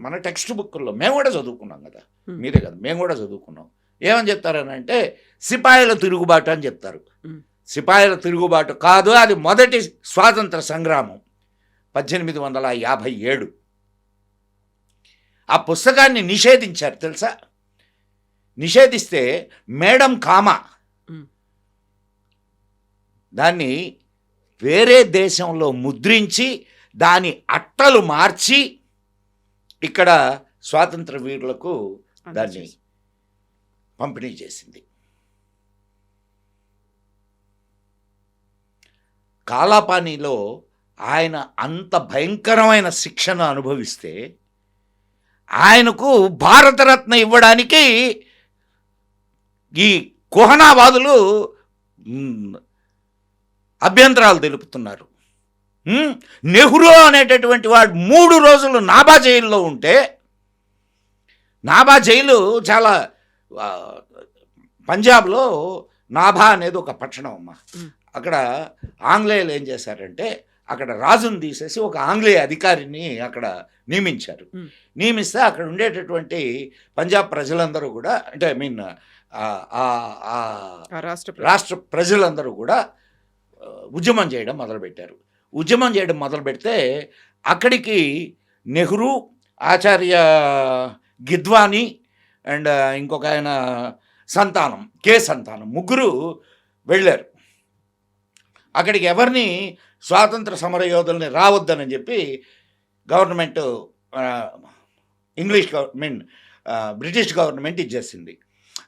మన టెక్స్ట్ బుక్లో మేము కూడా చదువుకున్నాం కదా, మీరే కదా, మేము కూడా చదువుకున్నాం. ఏమని చెప్తారనంటే సిపాయిల తిరుగుబాటు అని చెప్తారు. సిపాయిల తిరుగుబాటు కాదు, అది మొదటి స్వాతంత్ర సంగ్రామం 1857. ఆ పుస్తకాన్ని నిషేధించారు తెలుసా? నిషేధిస్తే మేడం కామా దాన్ని వేరే దేశంలో ముద్రించి దాని అట్టలు మార్చి ఇక్కడ స్వాతంత్ర వీరులకు దాన్ని పంపిణీ చేసింది. కాలాపానీలో ఆయన అంత భయంకరమైన శిక్షను అనుభవిస్తే ఆయనకు భారతరత్న ఇవ్వడానికి ఈ కుహనావాదులు అభ్యంతరాలు తెలుపుతున్నారు. నెహ్రూ అనేటటువంటి వాడు 3 రోజులు నాభా జైల్లో ఉంటే, నాభా జైలు చాలా పంజాబ్లో నాభా అనేది ఒక పట్టణం అమ్మ. అక్కడ ఆంగ్లేయులు ఏం చేశారంటే అక్కడ రాజును తీసేసి ఒక ఆంగ్లేయ అధికారిని అక్కడ నియమించారు. నియమిస్తే అక్కడ ఉండేటటువంటి పంజాబ్ ప్రజలందరూ కూడా, అంటే ఐ మీన్ రాష్ట్ర ప్రజలందరూ కూడా ఉద్యమం చేయడం మొదలుపెట్టారు. ఉద్యమం చేయడం మొదలు పెడితే అక్కడికి నెహ్రూ, ఆచార్య గిద్వానీ అండ్ ఇంకొక ఆయన కే సంతానం ముగ్గురు వెళ్ళారు. అక్కడికి ఎవరిని స్వాతంత్ర సమరయోధుల్ని రావద్దని చెప్పి government, English government, British government ఇచ్చేసింది.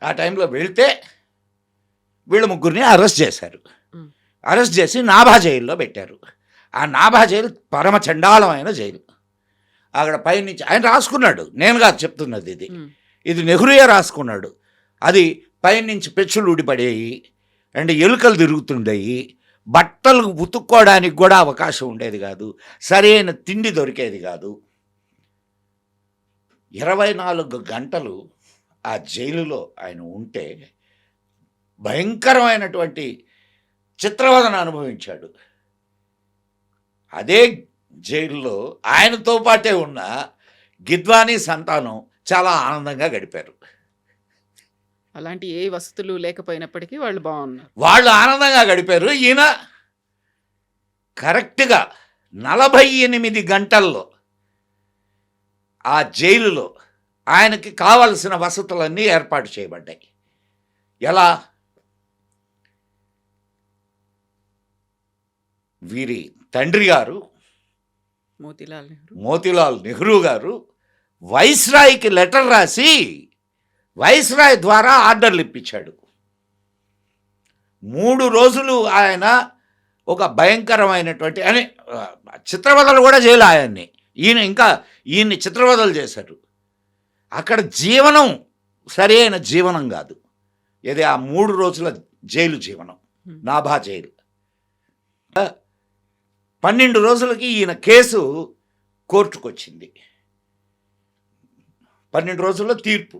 ఆ టైంలో వెళ్తే వీళ్ళ ముగ్గురిని అరెస్ట్ చేశారు. అరెస్ట్ చేసి నాభా జైల్లో పెట్టారు. ఆ నాభా జైలు పరమ చండాలమైన జైలు. అక్కడ పైనుంచి ఆయన రాసుకున్నాడు, నేను కాదు చెప్తున్నది, ఇది నెహ్రూయే రాసుకున్నాడు. అది పైనుంచి పెచ్చులు ఊడిపడేవి అండ్ ఎలుకలు తిరుగుతుండేవి, బట్టలు ఉతుక్కోవడానికి కూడా అవకాశం ఉండేది కాదు, సరైన తిండి దొరికేది కాదు. 24 గంటలు ఆ జైలులో ఆయన ఉంటే భయంకరమైనటువంటి చిత్రవదన అనుభవించాడు. అదే జైల్లో ఆయనతో పాటే ఉన్న గిద్వానీ సంతానం చాలా ఆనందంగా గడిపారు. అలాంటి ఏ వసతులు లేకపోయినప్పటికీ వాళ్ళు బాగున్నారు. వాళ్ళు ఆనందంగా గడిపారు. ఈయన కరెక్ట్గా 48 గంటల్లో ఆ జైలులో ఆయనకి కావలసిన వసతులన్నీ ఏర్పాటు చేయబడ్డాయి. ఎలా? వీరి తండ్రి గారు మోతీలాల్ నెహ్రూ గారు వైస్రాయ్కి లెటర్ రాసి వైస్రాయ్ ద్వారా ఆర్డర్లు ఇప్పించాడు. 3 రోజులు ఆయన ఒక భయంకరమైనటువంటి అని చిత్రవదలు కూడా చేయలే ఆయన్ని. ఈయన్ని చిత్రవదలు చేశారు. అక్కడ జీవనం సరైన జీవనం కాదు. ఇది ఆ 3 రోజుల జైలు జీవనం, నాభా జైలు. 12 రోజులకి ఈయన కేసు కోర్టుకు వచ్చింది. 12 రోజుల్లో తీర్పు.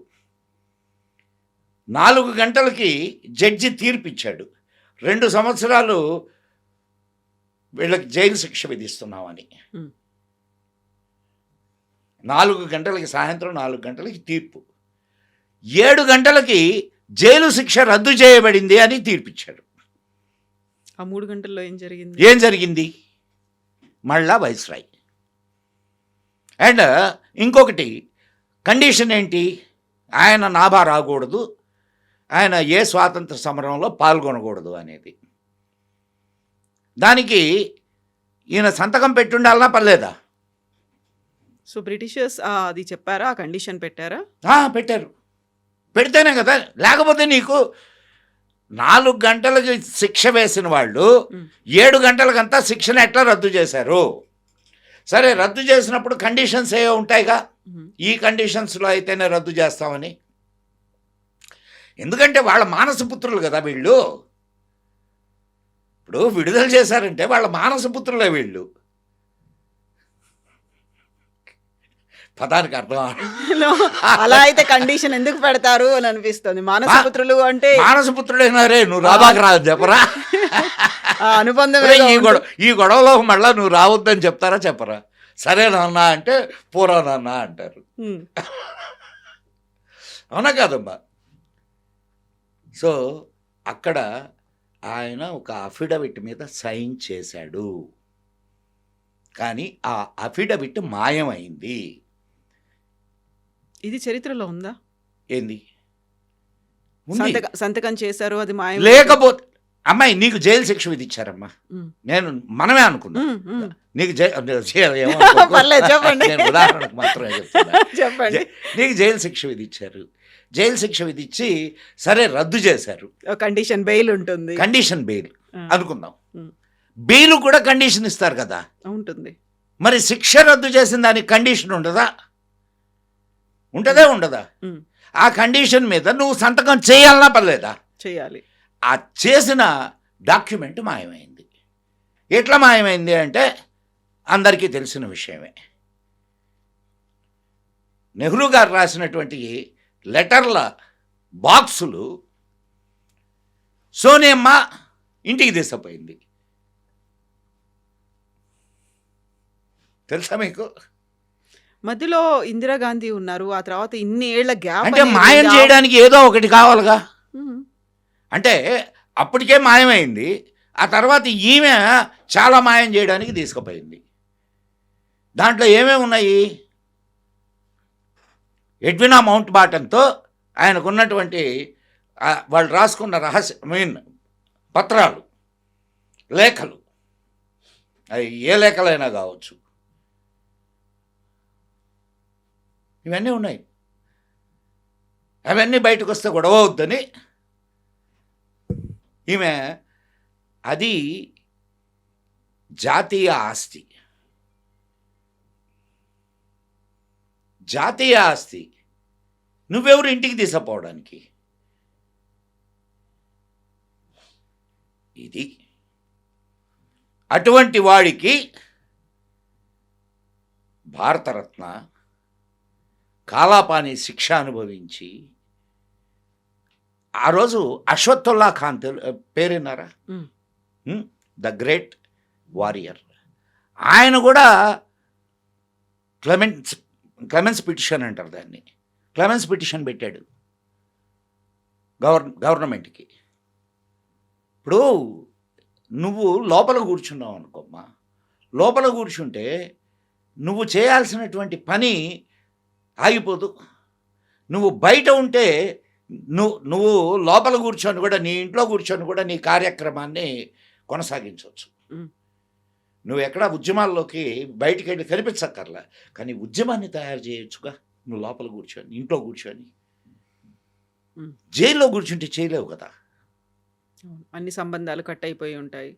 4 గంటలకి జడ్జి తీర్పు ఇచ్చాడు. 2 సంవత్సరాలు వీళ్ళకి జైలు శిక్ష విధిస్తున్నామని. 4 గంటలకి, సాయంత్రం 4 గంటలకి తీర్పు. 7 గంటలకి జైలు శిక్ష రద్దు చేయబడింది అని తీర్పిచ్చాడు. ఆ 3 గంటల్లో ఏం జరిగింది? మళ్ళా వైస్రాయ్. అండ్ ఇంకొకటి కండిషన్ ఏంటి? ఆయన నాభా రాకూడదు, ఆయన ఏ స్వాతంత్ర సమరంలో పాల్గొనకూడదు అనేది. దానికి ఈయన సంతకం పెట్టుండాలనా పర్లేదా? సో బ్రిటిషర్స్ అది చెప్పారా? ఆ కండిషన్ పెట్టారా? పెట్టారు. పెడితేనే కదా, లేకపోతే నీకు 4 గంటలకి శిక్ష వేసిన వాళ్ళు 7 గంటలకంతా శిక్షను ఎట్లా రద్దు చేశారు? సరే, రద్దు చేసినప్పుడు కండిషన్స్ ఏ ఉంటాయిగా, ఈ కండిషన్స్లో అయితేనే రద్దు చేస్తామని. ఎందుకంటే వాళ్ళ మానసపుత్రులు కదా వీళ్ళు. ఇప్పుడు విడుదల చేశారంటే వాళ్ళ మానసపుత్రులే వీళ్ళు. పదానికి అర్థం అలా అయితే కండిషన్ ఎందుకు పెడతారు అని అనిపిస్తుంది. మానసపుత్రులు అంటే మానసపుత్రుడైనా రే నువ్వు రాబాక రాదు చెప్పరా? అనుబంధం ఈ గొడవలో మళ్ళా నువ్వు రావద్దని చెప్తారా చెప్పరా? సరే నాన్న అంటే పోరా నాన్న అంటారు. అవునా కాదమ్మా? సో అక్కడ ఆయన ఒక అఫిడవిట్ మీద సైన్ చేశాడు, కానీ ఆ అఫిడవిట్ మాయమైంది. ఇది చరిత్రలో ఉందా? ఏంది? సంతకం చేశారు, అది మాయం. లేకపోతే అమ్మాయి నీకు జైలు శిక్ష విధించారమ్మా. మనమే అనుకున్నా నీకు ఉదాహరణకు మాత్రమే చెప్తున్నా. నీకు జైలు శిక్ష విధించారు. జైలు శిక్ష విధించి సరే రద్దు చేశారు. కండిషన్ బెయిల్ ఉంటుంది. కండిషన్ బెయిల్ అనుకుందాం. బెయిల్ కూడా కండిషన్ ఇస్తారు కదా. ఉంటుంది. మరి శిక్ష రద్దు చేసిన దానికి కండిషన్ ఉండదా? ఉండదా? ఆ కండిషన్ మీద నువ్వు సంతకం చేయాలన్నా పర్లేదా? చేయాలి. ఆ చేసిన డాక్యుమెంట్ మాయమైంది. ఎట్లా మాయమైంది అంటే అందరికీ తెలిసిన విషయమే. నెహ్రూ గారు రాసినటువంటి లెటర్ల బాక్సులు సోనియమ్మ ఇంటికి తీసుకుపోయింది. తెలుసా మీకు? మధ్యలో ఇందిరాగాంధీ ఉన్నారు. ఆ తర్వాత ఇన్ని ఏళ్ల గ్యాప్. అంటే మాయం చేయడానికి ఏదో ఒకటి కావాలిగా. అంటే అప్పటికే మాయమైంది. ఆ తర్వాత ఈమె చాలా మాయం చేయడానికి తీసుకుపోయింది. దాంట్లో ఏమేమి ఉన్నాయి? ఎడ్వినా మౌంట్ బాటన్తో ఆయనకున్నటువంటి వాళ్ళు రాసుకున్న పత్రాలు, లేఖలు, అవి ఏ లేఖలైనా కావచ్చు, ఇవన్నీ ఉన్నాయి. అవన్నీ బయటకు వస్తే గొడవ అవుద్దని ఈమె అది జాతీయ ఆస్తి. జాతీయ ఆస్తి నువ్వెవరు ఇంటికి తీసుకుపోవడానికి? ఇది అటువంటి వాడికి భారతరత్న కాలాపాని శిక్ష అనుభవించి ఆ రోజు అశ్వత్థుల్లా ఖాన్ పేరున్నారా? The great warrior. ఆయన కూడా క్లెమెన్స్ పిటిషన్ అంటారు దాన్ని. క్లెమెన్స్ పిటిషన్ పెట్టాడు గవర్నమెంట్కి. ఇప్పుడు నువ్వు లోపల కూర్చున్నావు అనుకోమ్మా, లోపల కూర్చుంటే నువ్వు చేయాల్సినటువంటి పని ఆగిపోదు. నువ్వు బయట ఉంటే నువ్వు లోపల కూర్చొని కూడా, నీ ఇంట్లో కూర్చొని కూడా నీ కార్యక్రమాన్ని కొనసాగించవచ్చు. నువ్వు ఎక్కడా ఉద్యమాల్లోకి బయటికి వెళ్ళి కనిపించక్కర్లా, కానీ ఉద్యమాన్ని తయారు చేయొచ్చుగా నువ్వు లోపల కూర్చొని, ఇంట్లో కూర్చొని. జైల్లో కూర్చుంటే చేయలేవు కదా. అన్ని సంబంధాలు కట్ అయిపోయి ఉంటాయి,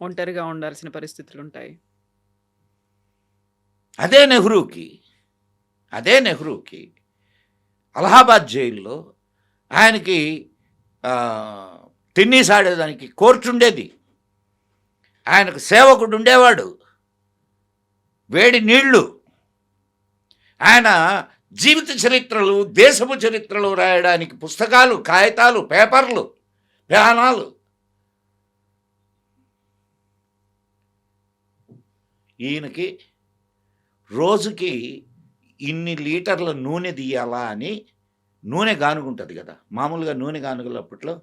ఒంటరిగా ఉండాల్సిన పరిస్థితులు ఉంటాయి. అదే నెహ్రూకి అలహాబాద్ జైల్లో ఆయనకి టెన్నిస్ ఆడేదానికి కోర్టు ఉండేది. ఆయనకు సేవకుడు ఉండేవాడు, వేడి నీళ్లు. ఆయన జీవిత చరిత్రలు, దేశపు చరిత్రలు రాయడానికి పుస్తకాలు, కాగితాలు, పేపర్లు, ప్యానాలు. ఈయనకి రోజుకి ఇన్ని లీటర్ల నూనె తీయాలా అని నూనె గానుగుంటుంది కదా, మామూలుగా నూనె గానుగలు అప్పట్లో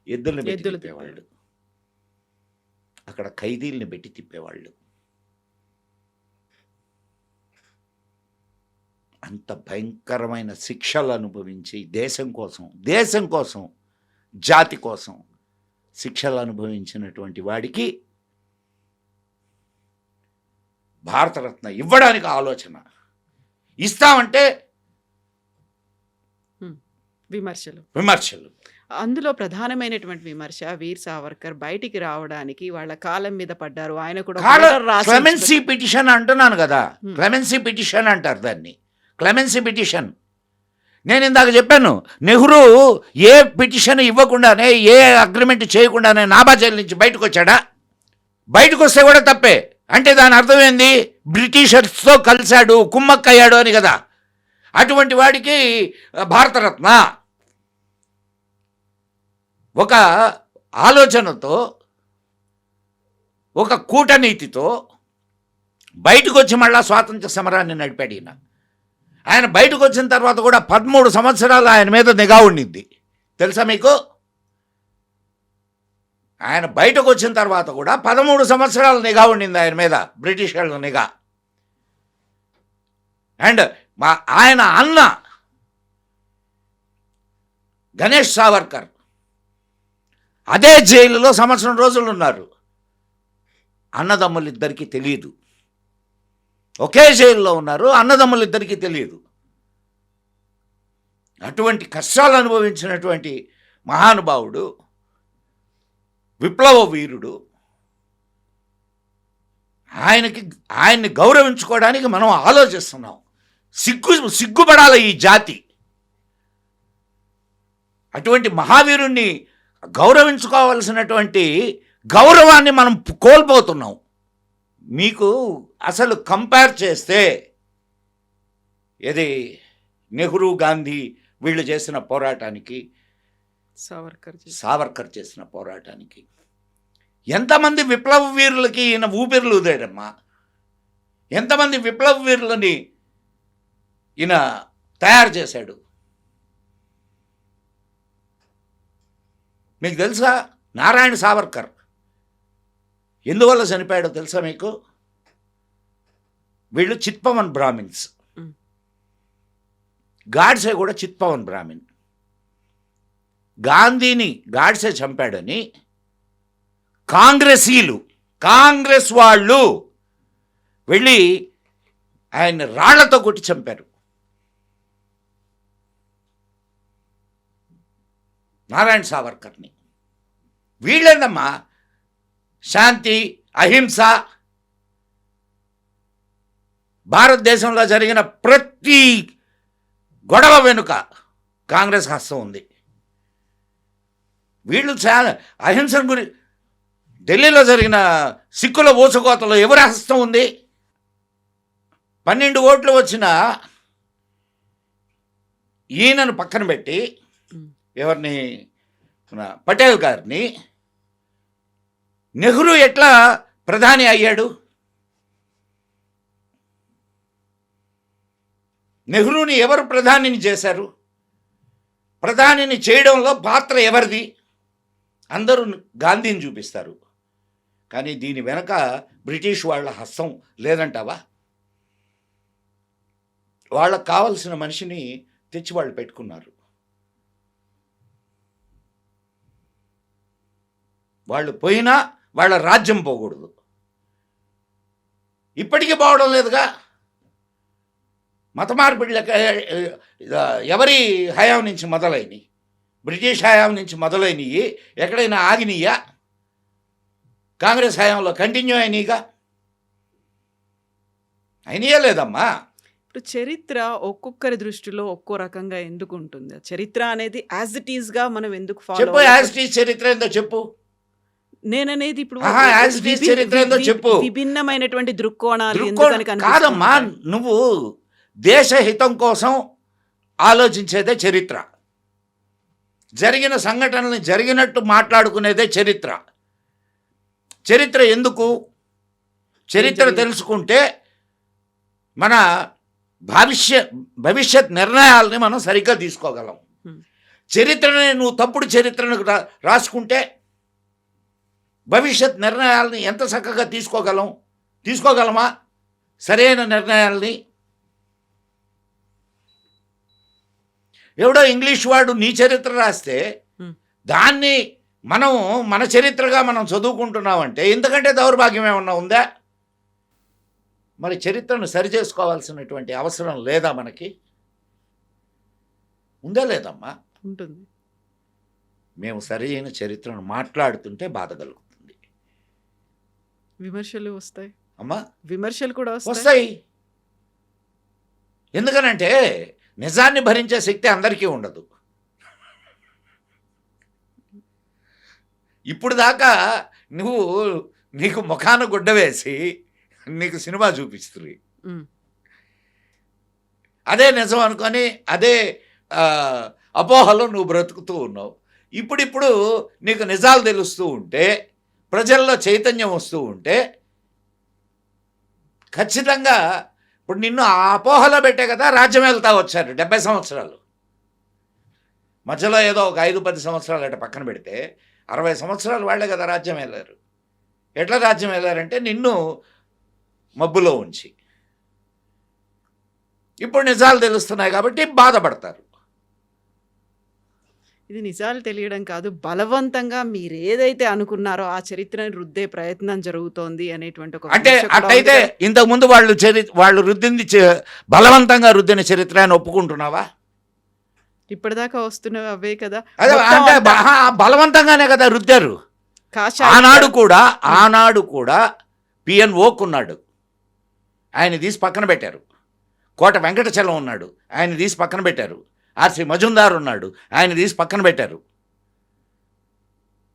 ఎద్దుల్ని పెట్టి తిప్పేవాళ్ళు, అక్కడ ఖైదీల్ని పెట్టి తిప్పేవాళ్ళు. అంత భయంకరమైన శిక్షలు అనుభవించి దేశం కోసం జాతి కోసం శిక్షలు అనుభవించినటువంటి వాడికి భారతరత్న ఇవ్వడానికి ఆలోచన. ఇస్తామంటే విమర్శలు. అందులో ప్రధానమైనటువంటి విమర్శ, వీర్ సావర్కర్ బయటికి రావడానికి వాళ్ళ కాలం మీద పడ్డారు. ఆయన కూడా క్లెమెన్సీ పిటిషన్ అంటున్నాను కదా, క్లెమెన్సీ పిటిషన్ అంటారు దాన్ని, క్లెమెన్సీ పిటిషన్. నేను ఇందాక చెప్పాను, నెహ్రూ ఏ పిటిషన్ ఇవ్వకుండానే, ఏ అగ్రిమెంట్ చేయకుండానే నాబా జైలు నుంచి బయటకు వచ్చాడా? బయటకు వస్తే కూడా తప్పే. అంటే దాని అర్థం ఏంది? బ్రిటిషర్స్తో కలిశాడు, కుమ్మక్కయ్యాడు అని కదా. అటువంటి వాడికి భారతరత్న ఒక ఆలోచనతో, ఒక కూటనీతితో బయటకు వచ్చి మళ్ళా స్వాతంత్ర సమరాన్ని నడిపాడు ఈయన. ఆయన బయటకు వచ్చిన తర్వాత కూడా 13 సంవత్సరాలు ఆయన మీద నిఘా ఉండింది, తెలుసా మీకు? ఆయన బయటకు వచ్చిన తర్వాత కూడా 13 సంవత్సరాలు నిఘా ఉండింది ఆయన మీద, బ్రిటిష్ వాళ్ళ నిఘా. అండ్ ఆయన అన్న గణేష్ సావర్కర్ అదే జైలులో 1 సంవత్సరం రోజులు ఉన్నారు. అన్నదమ్ములిద్దరికీ తెలియదు, ఒకే జైల్లో ఉన్నారు, అన్నదమ్ములిద్దరికీ తెలియదు. అటువంటి కష్టాలు అనుభవించినటువంటి మహానుభావుడు, విప్లవ వీరుడు. ఆయన్ని గౌరవించుకోవడానికి మనం ఆలోచిస్తున్నాం. సిగ్గుపడాలి ఈ జాతి. అటువంటి మహావీరుణ్ణి గౌరవించుకోవాల్సినటువంటి గౌరవాన్ని మనం కోల్పోతున్నాం. మీకు అసలు కంపేర్ చేస్తే ఇది నెహ్రూ, గాంధీ వీళ్ళు చేసిన పోరాటానికి, సావర్కర్ చేసిన పోరాటానికి ఎంతమంది విప్లవ వీరులకి ఈయన ఊపిరులు ఊదాడమ్మా. ఎంతమంది విప్లవ వీరులని ఈయన తయారు చేశాడు. మీకు తెలుసా నారాయణ సావర్కర్ ఎందువల్ల చనిపోయాడో తెలుసా మీకు? వీళ్ళు చిత్పవన్ బ్రాహ్మిన్స్. గాడ్సే కూడా చిత్పవన్ బ్రాహ్మిన్. గాంధీని గాడ్సే చంపాడని కాంగ్రెస్ వాళ్ళు వెళ్ళి ఆయన రాళ్లతో కొట్టి చంపారు. నారాయణ సావర్కర్ని. వీళ్ళేందమ్మా శాంతి, అహింస, భారతదేశంలో జరిగిన ప్రతి గొడవ వెనుక కాంగ్రెస్ హస్తం ఉంది. వీళ్ళు అహింస ఢిల్లీలో జరిగిన సిక్కుల ఊచకోతలో ఎవరి హస్తం ఉంది? 12 ఓట్లు వచ్చిన ఈయనను పక్కన పెట్టి ఎవరిని, పటేల్ గారిని, నెహ్రూ ఎట్లా ప్రధాని అయ్యాడు? నెహ్రూని ఎవరు ప్రధానిని చేశారు? ప్రధానిని చేయడంలో పాత్ర ఎవరిది? అందరూ గాంధీని చూపిస్తారు, కానీ దీని వెనక బ్రిటిష్ వాళ్ళ హస్తం లేదంటావా? వాళ్ళకు కావలసిన మనిషిని తెచ్చి వాళ్ళు పెట్టుకున్నారు. వాళ్ళు పోయినా వాళ్ళ రాజ్యం పోకూడదు. ఇప్పటికీ పోవడం లేదుగా. మత మార్పిడి ఎవరి హయాం నుంచి మొదలైనవి? బ్రిటిష్ హయాం నుంచి మొదలైనవి ఎక్కడైనా ఆగినయ్యా? కాంగ్రెస్ హయాంలో కంటిన్యూ అయినాయిగా. అయినయే లేదమ్మా. ఇప్పుడు చరిత్ర ఒక్కొక్కరి దృష్టిలో ఒక్కో రకంగా ఎందుకు ఉంటుంది? చరిత్ర అనేది యాజ్ ఇట్ ఈస్ గా మనం ఎందుకు చెప్పు. యాజ్ ఇట్ ఈస్ చరిత్ర ఏందో చెప్పు. నేననేది ఇప్పుడు యాజ్ ఇట్ ఈస్ చరిత్ర ఏందో చెప్పు. విభిన్నమైనటువంటి దృక్కోణాలు ఎందుకని కాదమ్మా, నువ్వు దేశహితం కోసం ఆలోచించేదే చరిత్ర. జరిగిన సంఘటనల్ని జరిగినట్టు మాట్లాడుకునేదే చరిత్ర. చరిత్ర ఎందుకు? చరిత్ర తెలుసుకుంటే మన భవిష్యత్ నిర్ణయాలని మనం సరిగ్గా తీసుకోగలం. చరిత్రని నువ్వు తప్పుడు చరిత్రను రాసుకుంటే భవిష్యత్ నిర్ణయాలని ఎంత చక్కగా తీసుకోగలమా? సరైన నిర్ణయాల్ని ఎవడో ఇంగ్లీష్ వాడు నీ చరిత్ర రాస్తే దాన్ని మనం మన చరిత్రగా మనం చదువుకుంటున్నామంటే ఇంతకంటే దౌర్భాగ్యం ఏమన్నా ఉందా? మరి చరిత్రను సరిచేసుకోవాల్సినటువంటి అవసరం లేదా మనకి? ఉందా లేదమ్మా? ఉంటుంది. మేము సరైన చరిత్రను మాట్లాడుతుంటే బాధ కలుగుతుంది. విమర్శలు వస్తాయి అమ్మా, విమర్శలు కూడా వస్తాయి. ఎందుకనంటే నిజాన్ని భరించే శక్తి అందరికీ ఉండదు. ఇప్పుడు దాకా నీకు ముఖాన గుడ్డ వేసి నీకు సినిమా చూపిస్తుంది, అదే నిజం అనుకొని అదే అపోహలో నువ్వు బ్రతుకుతూ ఉన్నావు. ఇప్పుడు నీకు నిజాలు తెలుస్తూ ఉంటే, ప్రజల్లో చైతన్యం వస్తూ ఉంటే ఖచ్చితంగా ఇప్పుడు నిన్ను ఆ అపోహలో పెట్టే కదా రాజ్యం వెళ్తా వచ్చారు 70 సంవత్సరాలు. మధ్యలో ఏదో ఒక 5-10 సంవత్సరాలు అట్లా పక్కన పెడితే 60 సంవత్సరాలు వాళ్ళే కదా రాజ్యం వెళ్ళారు. ఎట్లా రాజ్యం వెళ్ళారంటే నిన్ను మబ్బులో ఉంచి. ఇప్పుడు నిజాలు తెలుస్తున్నాయి కాబట్టి బాధపడతారు. ఇది నిజాలు తెలియడం కాదు, బలవంతంగా మీరు ఏదైతే అనుకున్నారో ఆ చరిత్రను రుద్దే ప్రయత్నం జరుగుతోంది అనేటువంటి ఒక అంటే అట్టయితే ఇంతకుముందు వాళ్ళు రుద్దింది బలవంతంగా రుద్దిన చరిత్ర అని ఒప్పుకుంటున్నావా? ఇప్పటిదాకా వస్తున్నవి అవే కదా. అదే అంటే బలవంతంగానే కదా రుద్దారు. ఆనాడు కూడా పిఎన్ ఓకున్నాడు, ఆయన తీసి పక్కన పెట్టారు. కోట వెంకటచలం ఉన్నాడు, ఆయన తీసి పక్కన పెట్టారు. ఆర్సి మజుందార్ ఉన్నాడు, ఆయన తీసి పక్కన పెట్టారు.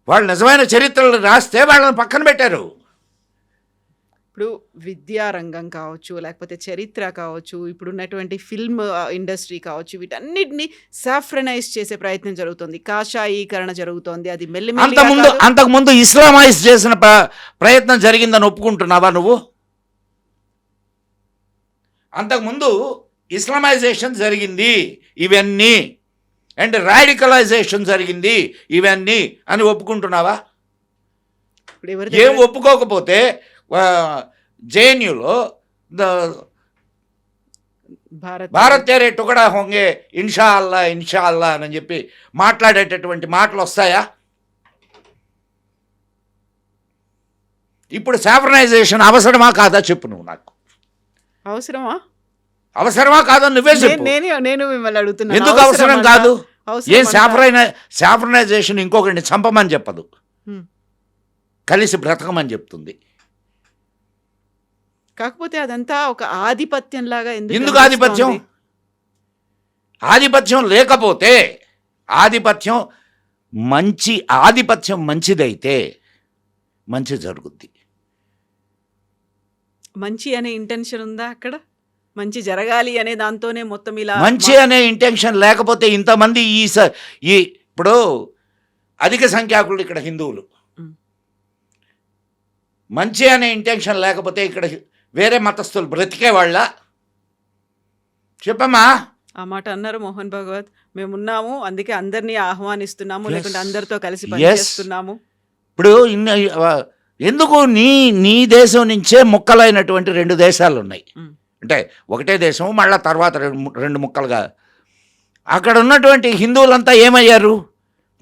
వాళ్ళు నిజమైన చరిత్రలు రాస్తే వాళ్ళని పక్కన పెట్టారు. ఇప్పుడు విద్యారంగం కావచ్చు, లేకపోతే చరిత్ర కావచ్చు, ఇప్పుడు ఉన్నటువంటి ఫిల్మ్ ఇండస్ట్రీ కావచ్చు, వీటన్నిటిని సాఫ్రనైజ్ చేసే ప్రయత్నం జరుగుతుంది, కాషాయీకరణ జరుగుతోంది. అది అంతకుముందు ఇస్లామైజ్ చేసిన ప్రయత్నం జరిగిందని ఒప్పుకుంటున్నావా నువ్వు? అంతకుముందు ఇస్లామైజేషన్ జరిగింది ఇవన్నీ, అండ్ రాడికలైజేషన్ జరిగింది ఇవన్నీ అని ఒప్పుకుంటున్నావా? ఏం ఒప్పుకోకపోతే జేఎన్యూలో భారత్ తేరే టుకడా హోంగే ఇన్షా అల్లా అని చెప్పి మాట్లాడేటటువంటి మాటలు వస్తాయా? ఇప్పుడు సాఫ్రనైజేషన్ అవసరమా కాదా చెప్పు నువ్వు నాకు. అవసరమా కాదని నువ్వే చెప్పు. నేను మిమ్మల్ని అడుగుతున్నా. ఎందుకు అవసరం కాదు? ఏం సాఫ్రనైజేషన్ ఇంకొకరిని చంపమని చెప్పదు, కలిసి బ్రతకమని చెప్తుంది. కాకపోతే అదంతా ఒక ఆధిపత్యం లాగా ఎందుకు ఆధిపత్యం? ఆధిపత్యం లేకపోతే ఆధిపత్యం మంచిదైతే మంచి జరుగుద్ది. మంచి అనే ఇంటెన్షన్ ఉందా అక్కడ? మంచి జరగాలి అనే దాంతోనే మొత్తం ఇలా మంచి అనే ఇంటెన్షన్ లేకపోతే ఇంతమంది ఇప్పుడు అధిక సంఖ్యాకులు ఇక్కడ హిందువులు, మంచి అనే ఇంటెన్షన్ లేకపోతే ఇక్కడ వేరే మతస్థులు బ్రతికే వాళ్ళ? చెప్పమ్మా. ఆ మాట అన్నారు మోహన్ భగవత్. మేమున్నాము, అందుకే అందరినీ ఆహ్వానిస్తున్నాము, లేకుంటే అందరితో కలిసి Yes. పనిచేస్తున్నాము. ఇప్పుడు ఎందుకు నీ దేశం నుంచే ముక్కలైనటువంటి 2 దేశాలు ఉన్నాయి. అంటే ఒకటే దేశం, మళ్ళా తర్వాత రెండు ముక్కలుగా అక్కడ ఉన్నటువంటి హిందువులంతా ఏమయ్యారు?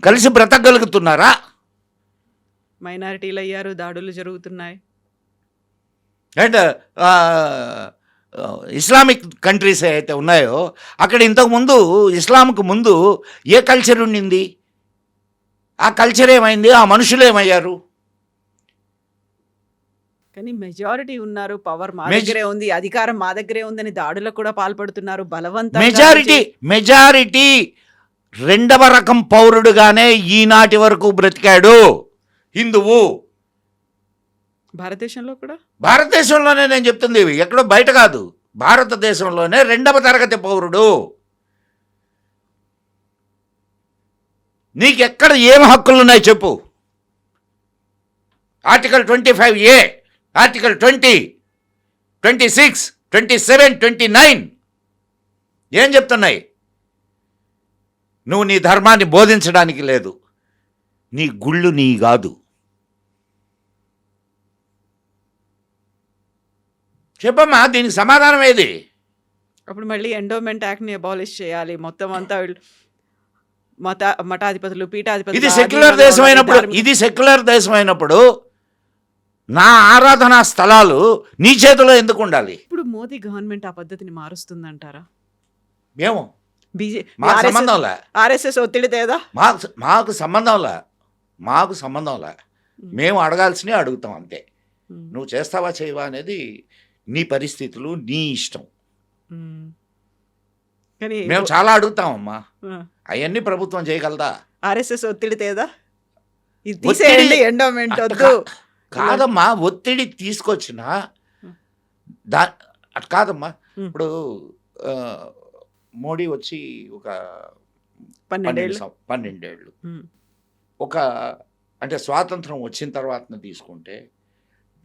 కలిసి బ్రతకగలుగుతున్నారా? మైనారిటీలు అయ్యారు, దాడులు జరుగుతున్నాయి. అండ్ ఇస్లామిక్ కంట్రీస్ అయితే ఉన్నాయో అక్కడ ఇంతకుముందు ఇస్లాంకు ముందు ఏ కల్చర్ ఉండింది? ఆ కల్చర్ ఏమైంది? ఆ మనుషులు ఏమయ్యారు? కానీ మెజారిటీ ఉన్నారు, పవర్ మా దగ్గరే ఉంది, అధికారం మా దగ్గరే ఉందని దాడులకు కూడా పాల్పడుతున్నారు బలవంతంగా. మెజారిటీ రెండవ రకం పౌరుడుగానే ఈనాటి వరకు బ్రతికాడు హిందువు. భారతదేశంలో కూడా, భారతదేశంలోనే నేను చెప్తుంది, ఎక్కడో బయట కాదు, భారతదేశంలోనే రెండవ తరగతి పౌరుడు. నీకెక్కడ ఏం హక్కులు ఉన్నాయి చెప్పు? ఆర్టికల్ 25A, ఆర్టికల్ 20, 26, 27, 29 ఏం చెప్తున్నాయి? నువ్వు నీ ధర్మాన్ని బోధించడానికి లేదు, నీ గుళ్ళు నీ కాదు. చెప్పమ్మా, దీనికి సమాధానం ఏది? అప్పుడు మళ్ళీ ఎండోమెంట్ యాక్ట్ని అబాలిష్ చేయాలి, మొత్తం అంతా మఠాధిపతులు, పీఠాధిపతులు. ఇది సెక్యులర్ దేశం అయినప్పుడు నా ఆరాధనా స్థలాలు నీ చేతిలో ఎందుకు ఉండాలి? ఇప్పుడు మోదీ గవర్నమెంట్ ఆ పద్ధతిని మారుస్తుందంటారా? ఏమో, మాకు సంబంధంలే. ఆర్ఎస్ఎస్ ఒత్తిడి తేదా? మాకు సంబంధంలే. మేము అడగాల్సినవి అడుగుతాం అంతే. నువ్వు చేస్తావా చేయవా అనేది నీ పరిస్థితులు, నీ ఇష్టం. కానీ మేము చాలా అడుగుతామమ్మా, అవన్నీ ప్రభుత్వం చేయగలదా? ఆర్ఎస్ఎస్ ఒత్తిడి తేదా? ఇది తీసేయండి, ఎండోమెంట్ వద్దు. కాదమ్మా, ఒత్తిడి తీసుకొచ్చిన అటు కాదమ్మా. ఇప్పుడు మోడీ వచ్చి ఒక 12 ఏళ్ళు అంటే స్వాతంత్రం వచ్చిన తర్వాత తీసుకుంటే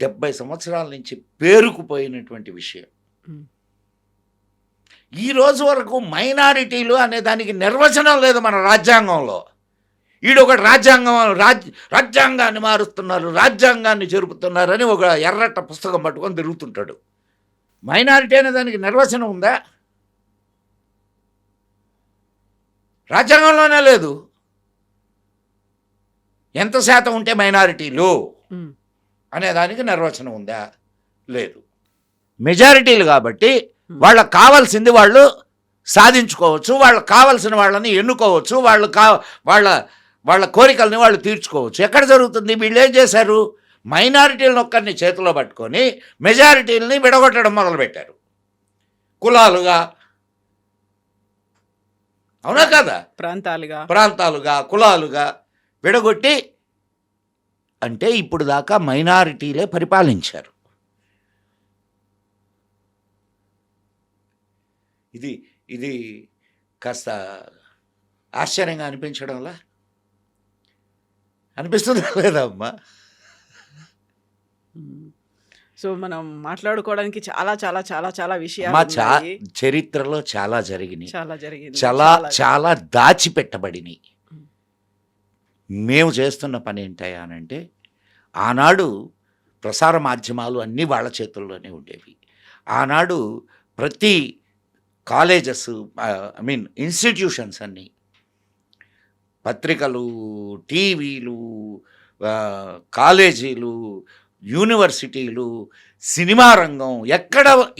70 సంవత్సరాల నుంచి పేరుకుపోయినటువంటి విషయం. ఈ రోజు వరకు మైనారిటీలు అనే దానికి నిర్వచనం లేదు మన రాజ్యాంగంలో. ఈడొకటి రాజ్యాంగాన్ని మారుస్తున్నారు, రాజ్యాంగాన్ని జరుపుతున్నారని ఒక ఎర్రట పుస్తకం పట్టుకొని తిరుగుతుంటాడు. మైనారిటీ అనే దానికి నిర్వచనం ఉందా? రాజ్యాంగంలోనే లేదు. ఎంత శాతం ఉంటే మైనారిటీలు అనేదానికి నిర్వచనం ఉందా? లేదు. మెజారిటీలు కాబట్టి వాళ్ళకు కావాల్సింది వాళ్ళు సాధించుకోవచ్చు, వాళ్ళకు కావాల్సిన వాళ్ళని ఎన్నుకోవచ్చు, వాళ్ళ కోరికల్ని వాళ్ళు తీర్చుకోవచ్చు. ఎక్కడ జరుగుతుంది? వీళ్ళు ఏం చేశారు? మైనారిటీలను ఒక్కరిని చేతిలో పట్టుకొని మెజారిటీలని విడగొట్టడం మొదలుపెట్టారు, కులాలుగా. అవునా కదా? ప్రాంతాలుగా కులాలుగా విడగొట్టి, అంటే ఇప్పుడు దాకా మైనారిటీలే పరిపాలించారు. ఇది కాస్త ఆశ్చర్యంగా అనిపించడంలా అనిపిస్తుందా లేదా అమ్మా? సో మనం మాట్లాడుకోవడానికి చాలా చాలా చాలా చాలా విషయాలు చరిత్రలో చాలా జరిగినాయి, చాలా దాచిపెట్టబడినాయి. మేము చేస్తున్న పని ఏంటంటే, ఆనాడు ప్రసార మాధ్యమాలు అన్నీ వాళ్ళ చేతుల్లోనే ఉండేవి. ఆనాడు ప్రతి కాలేజెస్, ఇన్స్టిట్యూషన్స్ అన్నీ, పత్రికలు, టీవీలు, కాలేజీలు, యూనివర్సిటీలు, సినిమా రంగం,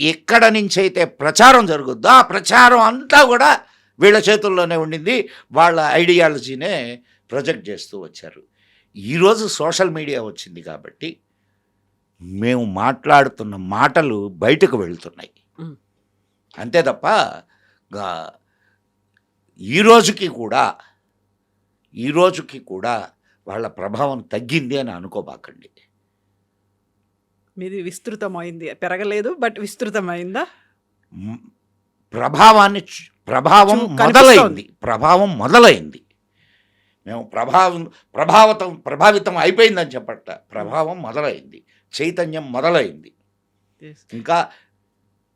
ఎక్కడ నుంచి అయితే ప్రచారం జరుగుద్దో ఆ ప్రచారం అంతా కూడా వీళ్ళ చేతుల్లోనే ఉండింది, వాళ్ళ ఐడియాలజీనే ప్రొజెక్ట్ చేస్తూ వచ్చారు. ఈరోజు సోషల్ మీడియా వచ్చింది కాబట్టి మేము మాట్లాడుతున్న మాటలు బయటకు వెళ్తున్నాయి. మ్. అంతే తప్ప ఈ రోజుకి కూడా వాళ్ళ ప్రభావం తగ్గింది అని అనుకోబాకండి. మీది విస్తృతమైంది, పెరగలేదు బట్ విస్తృతమైందా? మ్, ప్రభావం కనిపిస్తోంది. మొదలైంది. మేము ప్రభావితం అయిపోయిందని చెప్పట్ట, ప్రభావం మొదలైంది, చైతన్యం మొదలైంది. ఇంకా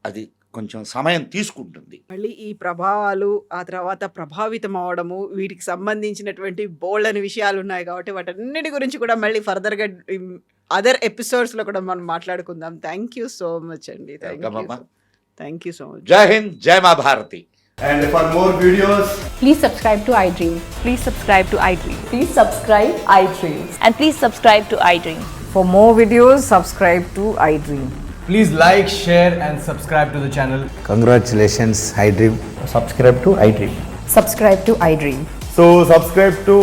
అది కొంచెం సమయం తీసుకుంటుంది. మళ్ళీ ఈ ప్రభావాలు, ఆ తర్వాత ప్రభావితం అవడము, వీటికి సంబంధించినటువంటి బోల్డని విషయాలు ఉన్నాయి కాబట్టి వాటన్నిటి గురించి కూడా మళ్ళీ ఫర్దర్గా అదర్ ఎపిసోడ్స్లో కూడా మనం మాట్లాడుకుందాం. థ్యాంక్ యూ సో మచ్ అండి. Welcome, అమ్మా. Thank you so much. జై హింద్, జై మా Bharati. And for more videos, Please subscribe to iDream. Please subscribe to iDream. Please subscribe iDream. And please subscribe to iDream. For more videos, subscribe to iDream. please like, share and subscribe to the channel. Congratulations, iDream. Subscribe to iDream. Subscribe to iDream. So subscribe to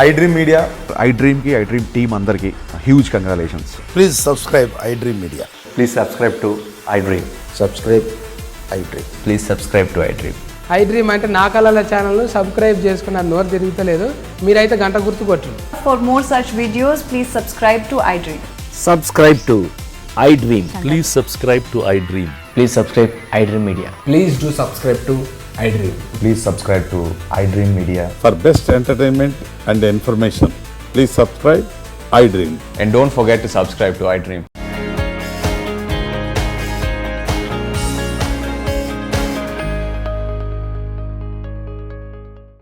iDream Media. iDream ki iDream team andarki huge congratulations. Please subscribe iDream Media. Please subscribe to iDream. Subscribe iDream. Please subscribe to iDream. iDream అంటే నా కళల channel subscribe చేసుకున్న నోరు తిరుగుతలేదు, మీరైతే గంట గుర్తు కొట్టండి. For more such videos, please subscribe to iDream. Subscribe to iDream. Please subscribe to iDream. Please subscribe iDream Media. Please do subscribe to iDream. Please subscribe to iDream Media. For best entertainment and information, please subscribe iDream. And don't forget to subscribe to iDream.